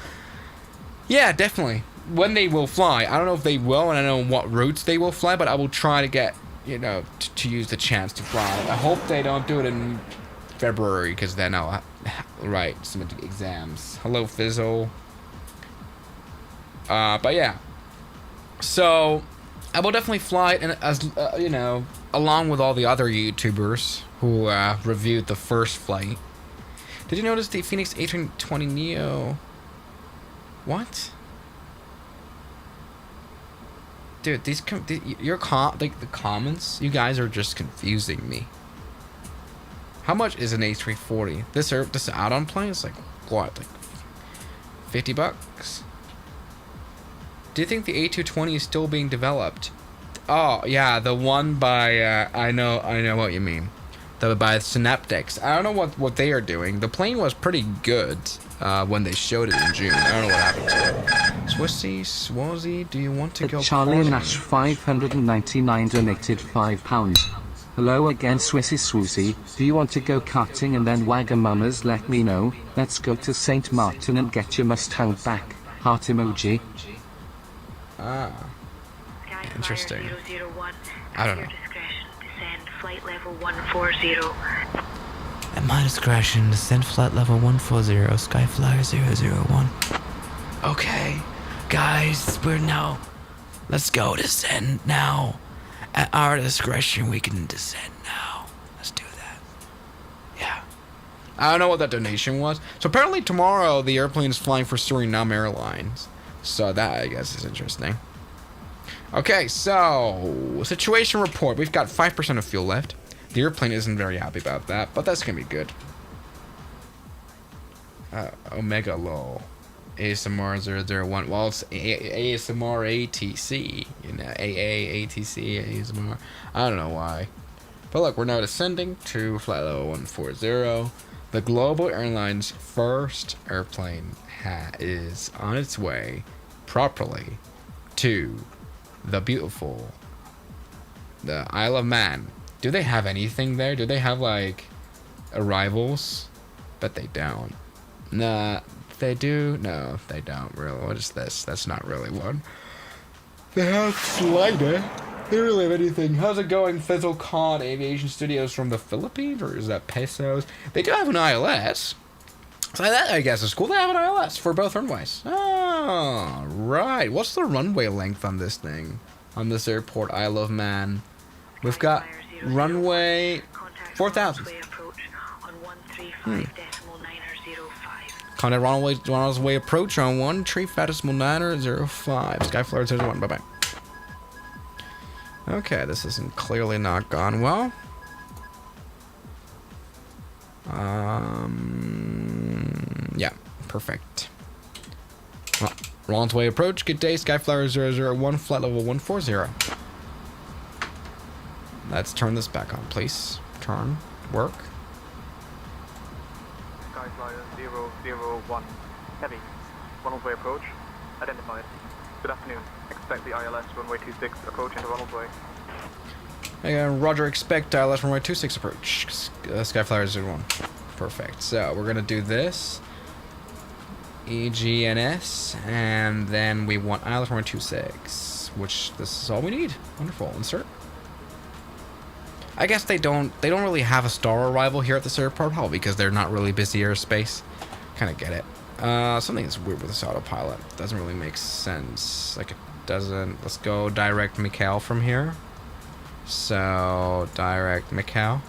S1: yeah, definitely. When they will fly. I don't know if they will, and I don't know what routes they will fly, but I will try to get, you know, to use the chance to fly. I hope they don't do it in February, because then I'll write some exams. Hello, Fizzle. But yeah. So, I will definitely fly, and as you know, along with all the other YouTubers who reviewed the first flight. Did you notice the Phoenix A320 Neo? What? Dude, the comments, you guys are just confusing me. How much is an A340? This add-on plane is like what, like $50? Do you think the A220 is still being developed? Oh yeah, the one by I know what you mean. By Synaptics. I don't know what they are doing. The plane was pretty good when they showed it in June. I don't know what happened to it. Swissy, Swazi, do you want to go?
S3: Charlie and Nash 599 donated £5. Hello again, Swissy Swoozy. Do you want to go karting and then Wagamamas? Let me know. Let's go to St. Martin and get your Mustang back. Heart emoji.
S1: Ah. Interesting. I don't know.
S11: Flight level 140.
S1: my discretion, descend flight level 140, Skyflyer 001. Okay, guys, we're now. Let's go descend now. At our discretion, we can descend now. Let's do that. Yeah. I don't know what that donation was. So apparently tomorrow the airplane is flying for Suriname Airlines. So that, I guess, is interesting. Okay, so situation report. We've got 5% of fuel left. The airplane isn't very happy about that, but that's gonna be good. Omega low. ASMR 001. Well, it's ASMR ATC. You know, AA, ATC, ASMR. I don't know why. But look, we're now descending to flight level 140. The Global Airlines first airplane is on its way properly to the beautiful, the Isle of Man. Do they have anything there? Do they have like arrivals? Bet they don't. Nah, they do? No, they don't really. What is this? That's not really one. They have Slider. They don't really have anything. How's it going, Fizzle Con Aviation Studios from the Philippines? Or is that Pesos? They do have an ILS. So that, I guess, is cool. They have an ILS for both runways. Oh, right. What's the runway length on this thing? On this airport, Isle of Man. We've got runway 4,000. Contact runway approach on 135.905. Skyflyer 01. Bye-bye. Okay, this isn't clearly not gone well. Yeah, perfect. Well, runway approach. Good day, Skyflyer 001, flight level 140. Let's turn this back on, please. Turn. Work.
S6: Skyflyer 001, heavy. Ronald's Way approach. Identified. Good afternoon. Expect the ILS runway 26 approach into Ronald's Way.
S1: Again, Roger, expect ILS runway 26 approach. Skyflyer 01. Perfect. So we're gonna do this. EGNS, and then we want ILS runway 26, which this is all we need. Wonderful. Insert. I guess they don't really have a star arrival here at this airport, probably because they're not really busy airspace. Kind of get it. Something is weird with this autopilot. Doesn't really make sense. Like it doesn't. Let's go direct Mikhail from here. So direct Mikhail.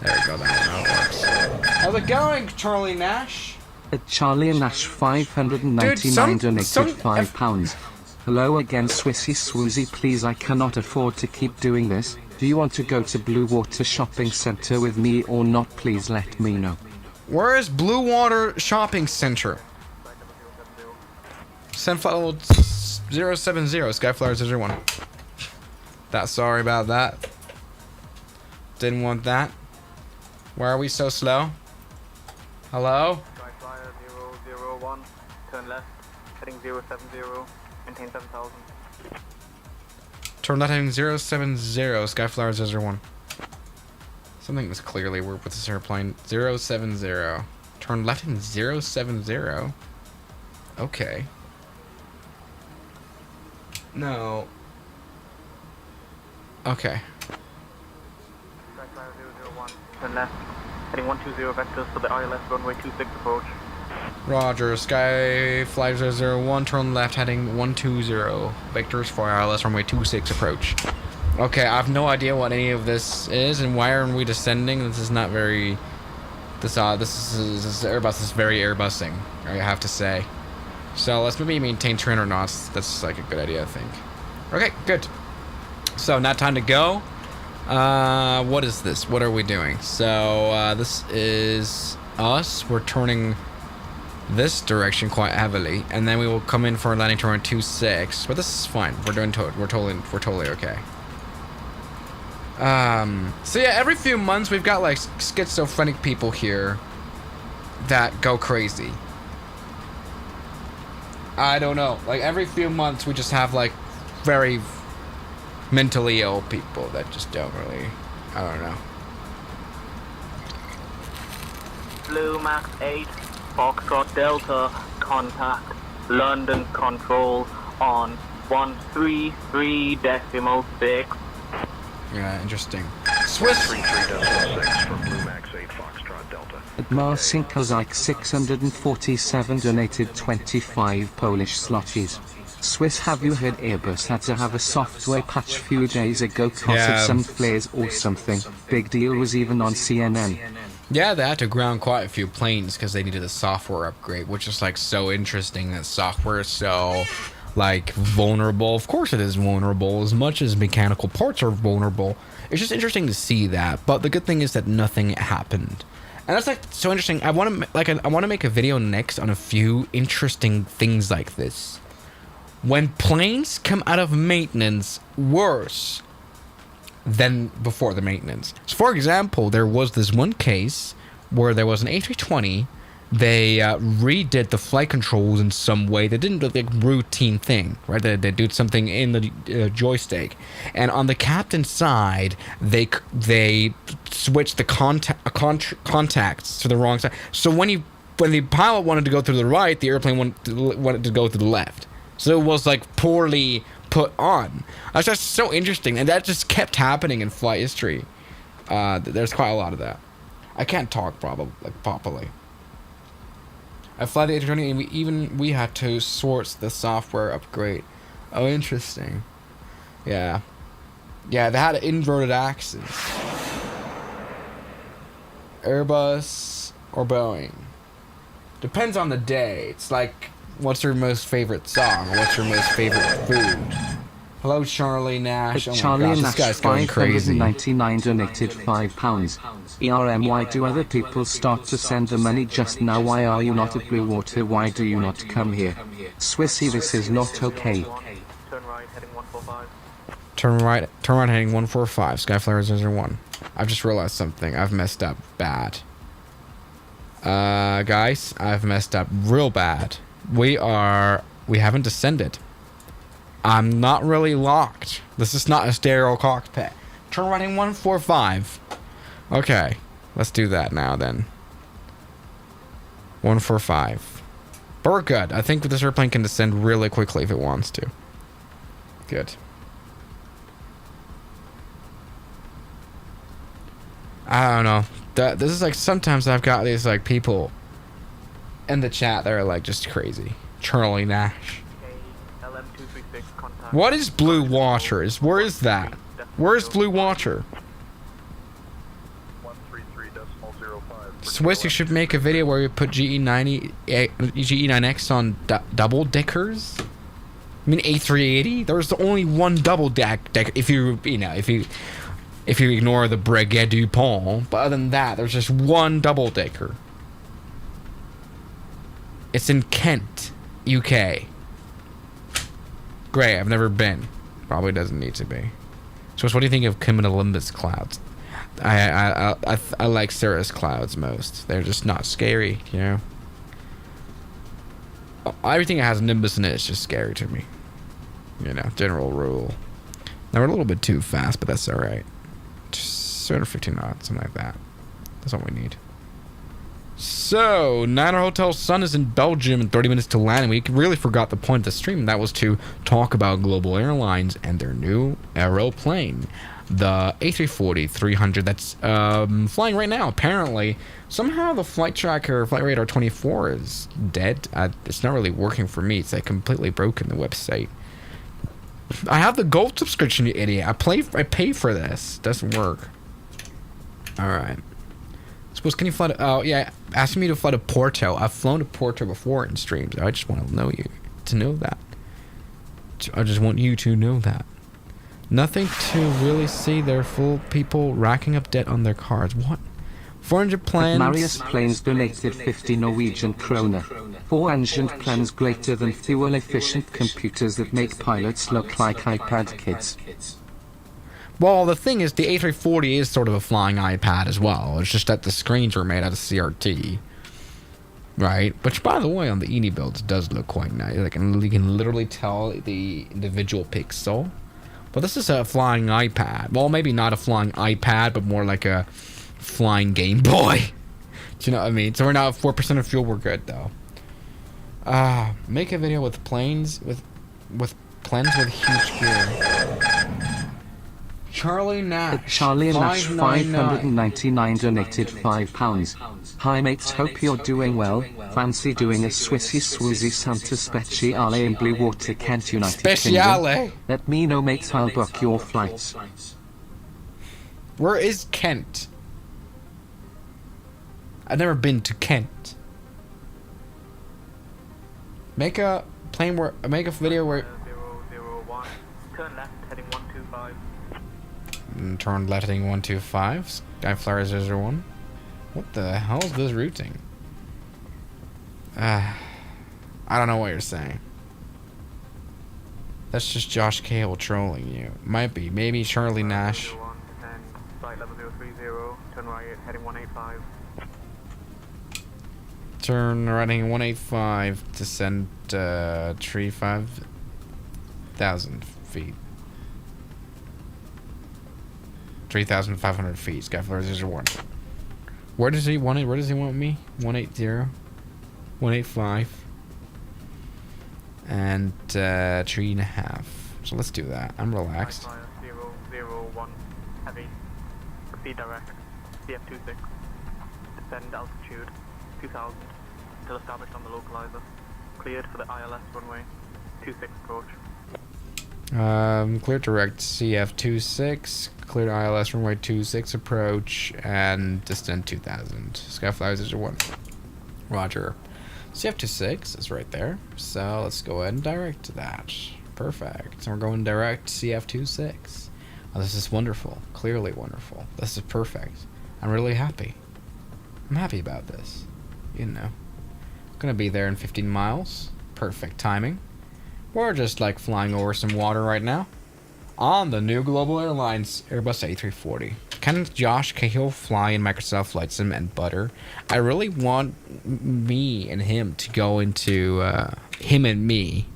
S1: There we go. That works. How's it going, Charlie Nash?
S3: At Charlie Nash 599 donated £5. Hello again, Swissy Swoozy. Please, I cannot afford to keep doing this. Do you want to go to Blue Water Shopping Center with me or not? Please let me know.
S1: Where is Blue Water Shopping Center? Send flight level 070, Skyflyer 01. Sorry about that. Didn't want that. Why are we so slow? Hello?
S6: Skyflyer 001, turn left, heading 070, maintain 7,000.
S1: Turn left heading 070, Skyflyer 01. Something is clearly weird with this airplane. 070. Turn left heading 070. Okay. No. Okay.
S6: Skyflyer 001, turn left, heading 120 vectors for the ILS runway 26 approach.
S1: Roger, Skyflyer 001, turn left heading 120 vectors for ILS runway 26 approach. Okay, I have no idea what any of this is and why aren't we descending. This is not very... This Airbus is very Airbusing, I have to say. So let's maybe maintain 300 knots. That's like a good idea, I think. Okay, good. So now time to go. What is this? What are we doing? So this is us. We're turning this direction quite heavily, and then we will come in for a landing turn on 26. But this is fine. We're totally okay. So yeah, every few months we've got like schizophrenic people here that go crazy. I don't know. Like every few months we just have like very mentally ill people that just don't really, I don't know.
S6: Blue Max 8, Foxtrot Delta, contact London Control on 133.6.
S1: Yeah, interesting. Swiss.
S9: 33.6 from Blue Max 8 Foxtrot Delta.
S3: At Marcinkozik 647 donated 25 Polish zlotys. Swiss, have you heard Airbus had to have a software patch few days ago cause of some flares or something? Big deal, was even on CNN.
S1: Yeah, they had to ground quite a few planes because they needed a software upgrade, which is like so interesting that software is so like vulnerable. Of course it is vulnerable, as much as mechanical parts are vulnerable. It's just interesting to see that, but the good thing is that nothing happened. And that's like so interesting. I want to make a video next on a few interesting things like this. When planes come out of maintenance worse than before the maintenance. So for example, there was this one case where there was an A320. They redid the flight controls in some way. They didn't do the routine thing, right? They did something in the joystick, and on the captain's side, they switched the contacts to the wrong side. So when the pilot wanted to go to the right, the airplane wanted to go to the left. So it was like poorly put on. That's just so interesting, and that just kept happening in flight history. There's quite a lot of that. I can't talk properly. I fly the A320, and we had to source the software upgrade. Oh, interesting. Yeah, they had an inverted axis. Airbus or Boeing. Depends on the day. It's like, what's your most favorite song? Or what's your most favorite food? Hello, Charlie Nash. Oh
S3: Charlie
S1: my gosh,
S3: Nash
S1: this guy's going crazy.
S3: 599 donated £5. ERM, why do other people start to send the money just now? Why are you not at Blue Water? Why do you not come here? Swissy, this is not okay.
S6: Turn right, heading 145.
S1: Turn right heading 145. Skyflyer 001. I've just realized something. I've messed up bad. Guys, I've messed up real bad. We haven't descended. I'm not really locked. This is not a stereo cockpit. Turn right in 145. Okay, let's do that now then. 145. But we're good. I think this airplane can descend really quickly if it wants to. Good. I don't know. This is like, sometimes I've got these like people in the chat that are like just crazy. Charlie Nash. What is Blue Water? Where is that? Where is Blue Water?
S9: 133.05.
S1: Swiss, you should make a video where you put GE9X on double deckers. I mean A380. There's only one double decker. If you ignore the Breguet du Pont, but other than that, there's just one double decker. It's in Kent, UK. Great, I've never been. Probably doesn't need to be. So, what do you think of cumulonimbus clouds? I like cirrus clouds most. They're just not scary, you know. Everything that has nimbus in it is just scary to me. You know, general rule. Now we're a little bit too fast, but that's all right. Just 250 knots, something like that. That's all we need. So, Niner Hotel Sun is in Belgium in 30 minutes to land, and we really forgot the point of the stream, and that was to talk about Global Airlines and their new aeroplane, the A340-300 that's flying right now. Apparently, somehow the flight tracker, Flight Radar 24 is dead. It's not really working for me. It's like completely broken, the website. I have the gold subscription, you idiot. I pay for this. Doesn't work. Alright. Suppose, can you fly to, oh yeah, asking me to fly to Porto. I've flown to Porto before in streams. I just want to know that. I just want you to know that. Nothing to really see. They're full people racking up debt on their cars. What? 400 plans.
S3: Marius Planes donated 50 Norwegian kroner. 4 ancient plans greater than fuel efficient computers that make pilots look like iPad kids.
S1: Well, the thing is, the A340 is sort of a flying iPad as well. It's just that the screens are made out of CRT. Right? Which, by the way, on the ENI builds, does look quite nice. Like, you can literally tell the individual pixel. But this is a flying iPad. Well, maybe not a flying iPad, but more like a flying Game Boy. Do you know what I mean? So we're now at 4% of fuel. We're good, though. Make a video with planes with planes with huge gear. Charlie Nash.
S3: Charlie Nash
S1: 599.
S3: 599 donated £5. Hi mates, hope you're doing well. Fancy doing a Swissy Swoozy Santa Speciale in Blue Water, Kent, United
S1: Speciale.
S3: Kingdom? Let me know mates, I'll book your flights.
S1: Where is Kent? I've never been to Kent. Make a plane where make a video where
S6: 001. Turn left, heading 125.
S1: turn left heading 125. Skyflyer 001. What the hell is this routing? I don't know what you're saying. That's just Josh Cable trolling you. Might be. Maybe Charlie Nash.
S6: 01, descend, flight level 030, turn right, heading 185.
S1: Turn right heading 185. Descend 35,000 feet. 3,500 feet. Skyflyer 001. Where does he want it? Where does he want me? 180, 185, and 3.5. So let's do that. I'm relaxed.
S6: 001, heavy, proceed direct, CF26, descend altitude 2,000 until established on the localizer. Cleared for the ILS runway 26 approach.
S1: Clear direct CF26, clear ILS runway 26 approach, and descend 2,000. Skyflyer 01. Roger. CF26 is right there, so let's go ahead and direct to that. Perfect. So we're going direct CF26. Oh, this is wonderful. Clearly wonderful. This is perfect. I'm really happy. I'm happy about this. You know. Gonna be there in 15 miles. Perfect timing. We're just like flying over some water right now. On the new Global Airlines Airbus A340. Can Josh Cahill fly in Microsoft Flight Sim and butter? I really want me and him to go into him and me.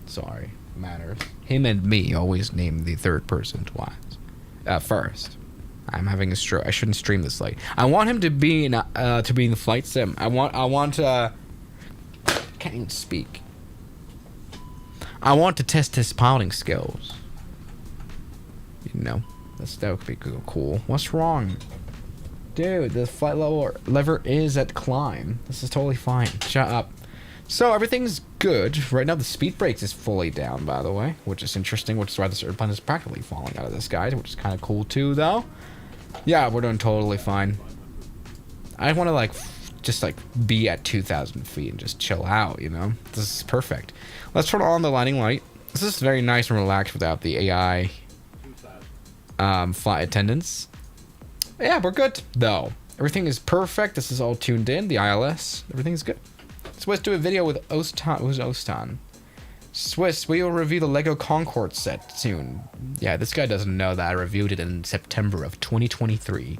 S1: Sorry, matters. Him and me. Always name the third person twice. First. I'm having a stroke. I shouldn't stream this late. I want him to be in the flight sim. I want can't even speak. I want to test his piloting skills. You know, that would be cool. What's wrong? Dude, the flight lever is at climb. This is totally fine. Shut up. So everything's good. Right now the speed brakes is fully down, by the way, which is interesting, which is why this airplane is practically falling out of the sky, which is kind of cool too, though. Yeah, we're doing totally fine. I want to just be at 2,000 feet and just chill out, you know? This is perfect. Let's turn on the landing light. This is very nice and relaxed without the AI flight attendants. Yeah, we're good, though. Everything is perfect. This is all tuned in. The ILS. Everything's good. Swiss do a video with Ostan. Who's Ostan? Swiss, we will review the Lego Concorde set soon. Yeah, this guy doesn't know that I reviewed it in September of 2023.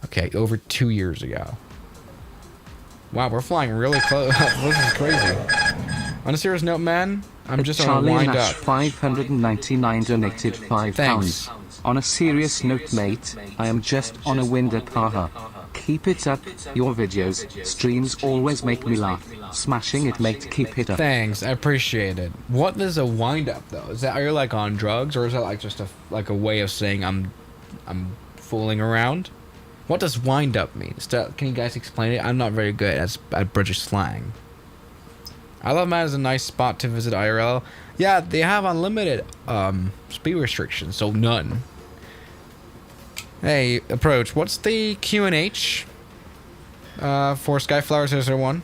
S1: Okay, over 2 years ago. Wow, we're flying really close. This is crazy. On a serious note, man, I'm just on a wind
S3: Nash
S1: up.
S3: 599 donated £5.
S1: Thanks.
S3: On a serious note, mate, I am just on a wind up. Haha. Keep it up. Your videos, streams always make me laugh. Smashing it, mate. Keep it up.
S1: Thanks, I appreciate it. What is a wind up though? Is that, are you on drugs, or is that just a way of saying I'm fooling around? What does wind up mean? Can you guys explain it? I'm not very good at British slang. Isle of Man is a nice spot to visit IRL. Yeah, they have unlimited speed restrictions, so none. Hey, approach. What's the QNH for Skyflower 001?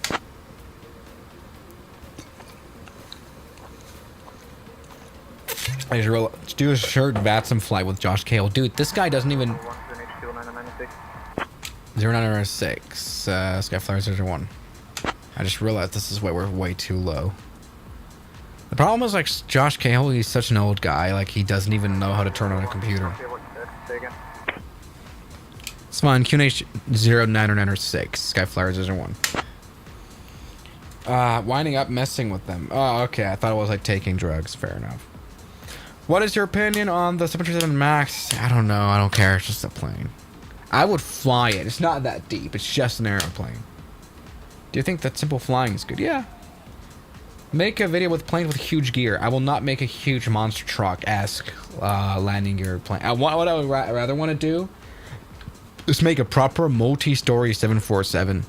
S1: I just realized, do a shirt Vatsim flight with Josh Cale. Dude, this guy doesn't even... 0906, Skyflyer 001. I just realized this is why we're way too low. The problem is, Josh Cahill, he's such an old guy, he doesn't even know how to turn on a computer. It's fine, QNH 0906, Skyflyer 01. Winding up, messing with them. Oh, okay, I thought it was taking drugs, fair enough. What is your opinion on the 737 MAX? I don't know, I don't care, it's just a plane. I would fly it, it's not that deep, it's just an airplane. Do you think that simple flying is good? Yeah. Make a video with planes with huge gear. I will not make a huge monster truck-esque landing gear plane. What I would rather want to do is make a proper multi-story 747.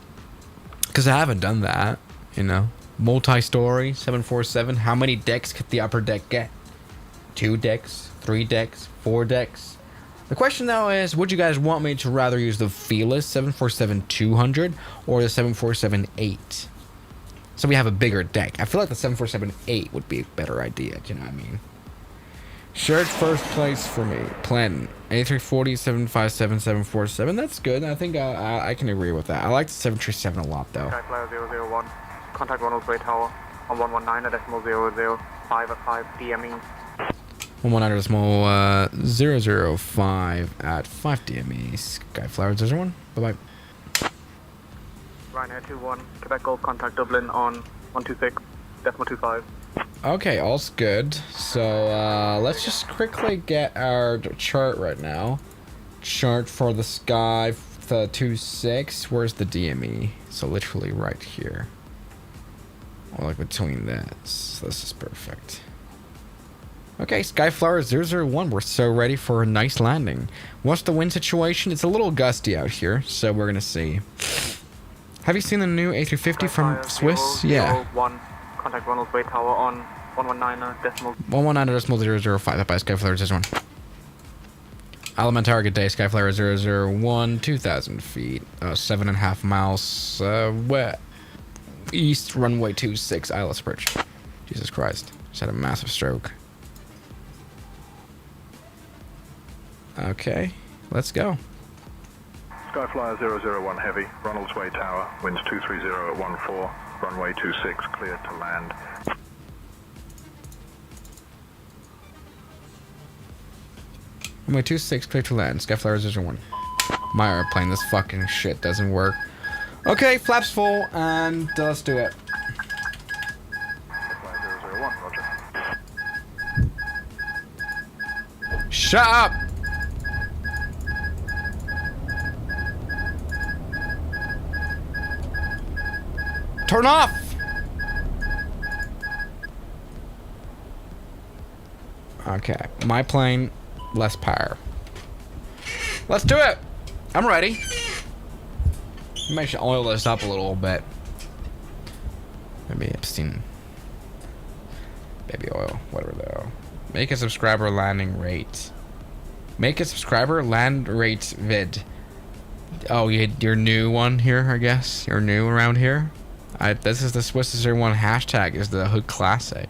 S1: Because I haven't done that, you know. Multi-story 747. How many decks could the upper deck get? 2 decks, 3 decks, 4 decks. The question though is, would you guys want me to rather use the feeless 747-200 or the 747-8? So we have a bigger deck. I feel like the 747-8 would be a better idea, do you know what I mean? Shared first place for me. Planton. A340, 757, 747. That's good. I think I can agree with that. I like the 737 a lot though.
S6: Skyflyer 001. Contact Ronald's Way Tower on 119.005 at 5 DME.
S1: 119.005 at 5 DME. Skyflyer 01. Bye-bye.
S6: Ryanair 21. Quebec Golf contact Dublin on 126.25.
S1: Okay, all's good. So let's just quickly get our chart right now. Chart for the Sky, the 26. Where's the DME? So literally right here. Or like between this. This is perfect. Okay, Skyflower 001. We're so ready for a nice landing. What's the wind situation? It's a little gusty out here, so we're gonna see. Have you seen the new A350 from Swiss? Yeah.
S6: 1. Contact Ronald's Way Tower on
S1: 119.005 by Skyflyer 01. Element target day, Skyflyer 001, 2,000 feet, 7.5 miles, east, runway 26, ILS approach. Jesus Christ, just had a massive stroke. Okay, let's go.
S9: Skyflyer 001 Heavy, Ronald's Way Tower, winds 230 at 14, runway 26, cleared to land.
S1: Runway 26, clear to land, Skyflyer 001. My airplane, this fucking shit doesn't work. Okay, flaps full, and let's do it.
S9: Skyflyer 001, roger.
S1: Shut up! Turn off! Okay, my plane, less power. Let's do it! I'm ready. Maybe I should oil this up a little bit. Maybe Epstein. Baby oil, whatever though. Make a subscriber landing rate. Make a subscriber land rate vid. Oh, you're new one here, I guess? You're new around here? This is the Swiss 01 hashtag, is the Hood Classic.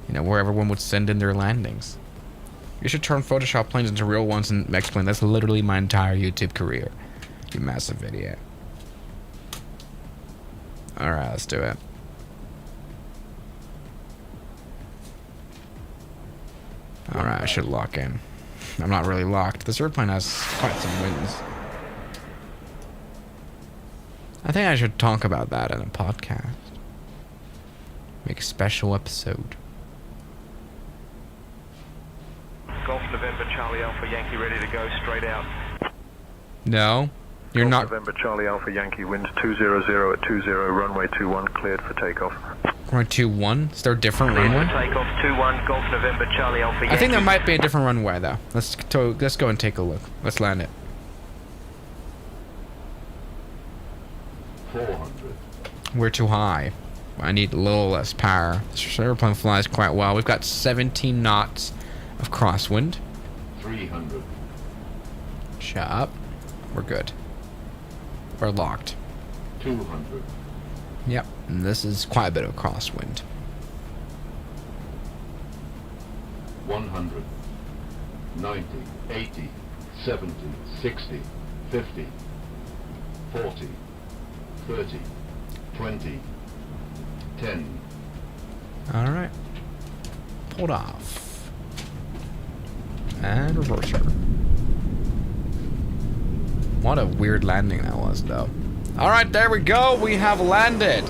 S1: You know, where everyone would send in their landings. You should turn Photoshop planes into real ones and explain. That's literally my entire YouTube career. You massive video. Alright, let's do it. Alright, I should lock in. I'm not really locked. This airplane has quite some winds. I think I should talk about that in a podcast. Make a special episode.
S9: Golf November Charlie Alpha Yankee ready to go straight out.
S1: No, you're
S9: Golf
S1: not.
S9: November Charlie Alpha Yankee winds 200 at 20, runway 21 cleared for takeoff.
S1: Runway 21? Is there a different runway?
S8: Takeoff 21, Golf November Charlie Alpha Yankee.
S1: I think there might be a different runway though. Let's go and take a look. Let's land it.
S9: 400.
S1: We're too high. I need a little less power. This airplane flies quite well. We've got 17 knots of crosswind.
S9: 300.
S1: Shut up. We're good. We're locked.
S9: 200.
S1: Yep. And this is quite a bit of crosswind.
S9: 100. 90. 80. 70. 60. 50. 40. 30. 20. 10.
S1: Alright. Pulled off. And reverser. What a weird landing that was, though. Alright, there we go. We have landed.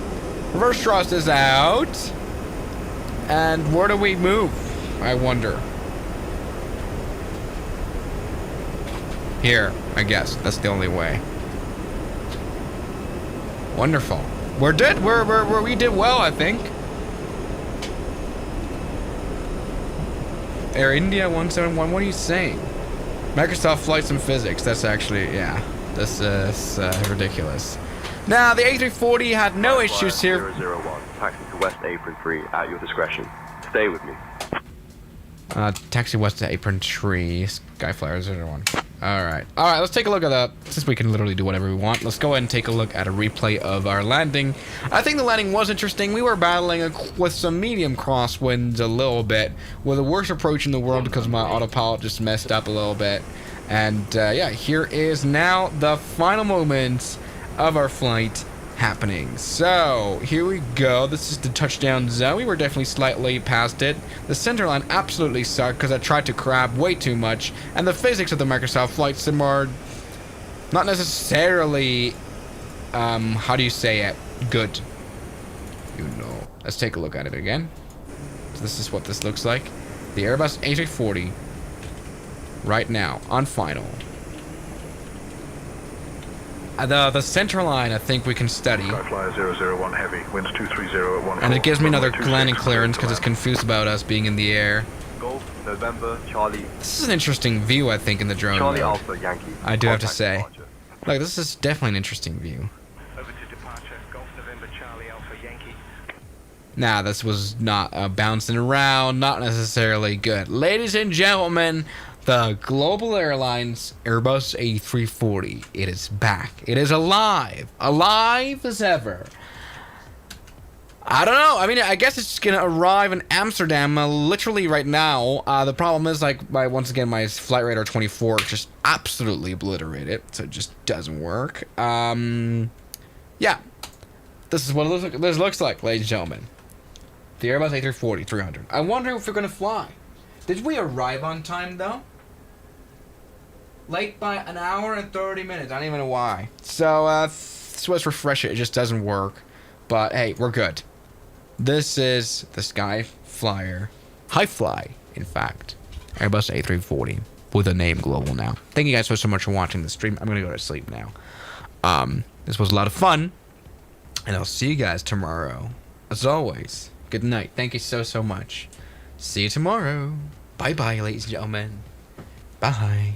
S1: Reverse thrust is out. And where do we move? I wonder. Here, I guess. That's the only way. Wonderful. We did well, I think. Air India 171. What are you saying? Microsoft Flight Sim Physics. That's actually, yeah. This is ridiculous. Now, the A340 had no issues here.
S10: 001, taxi to West Apron 3 at your discretion. Stay with me.
S1: Taxi west to Apron 3, Skyflyer 01. Alright, let's take a look at that. Since we can literally do whatever we want, let's go ahead and take a look at a replay of our landing. I think the landing was interesting. We were battling with some medium crosswinds a little bit, with the worst approach in the world because my autopilot just messed up a little bit. And yeah, here is now the final moments of our flight happening. So here we go. This is the touchdown zone. We were definitely slightly past it. The center line absolutely sucked because I tried to crab way too much, and the physics of the Microsoft Flight Sim are not necessarily how do you say it, good, you know. Let's take a look at it again. So this is what this looks like. The Airbus A340 right now on final. The center line, I think we can study.
S9: Skyflyer 001 heavy, winds 230 at 14.
S1: And it gives me another landing clearance because it's confused about us being in the air.
S10: Golf, November, Charlie.
S1: This is an interesting view, I think, in the drone.
S10: Charlie
S1: mode.
S10: Alpha, Yankee.
S1: I do have to
S10: Contact
S1: say.
S10: departure.
S1: Look, this is definitely an interesting view.
S6: Over to departure, Golf November Charlie Alpha Yankee.
S1: Nah, this was not bouncing around, not necessarily good. Ladies and gentlemen, the Global Airlines Airbus A340, it is back. It is alive. Alive as ever. I don't know. I mean, I guess it's going to arrive in Amsterdam literally right now. The problem is, like, once again, my flight radar 24 just absolutely obliterated, so it just doesn't work. Yeah. This is what this looks like, ladies and gentlemen. The Airbus A340 300. I wonder if we're going to fly. Did we arrive on time, though? Late by an hour and 30 minutes. I don't even know why. So, let's refresh it. It just doesn't work. But, hey, we're good. This is the Sky Flyer. High Fly, in fact. Airbus A340. With the name Global now. Thank you guys so much for watching the stream. I'm going to go to sleep now. This was a lot of fun. And I'll see you guys tomorrow. As always, good night. Thank you so much. See you tomorrow. Bye-bye, ladies and gentlemen. Bye.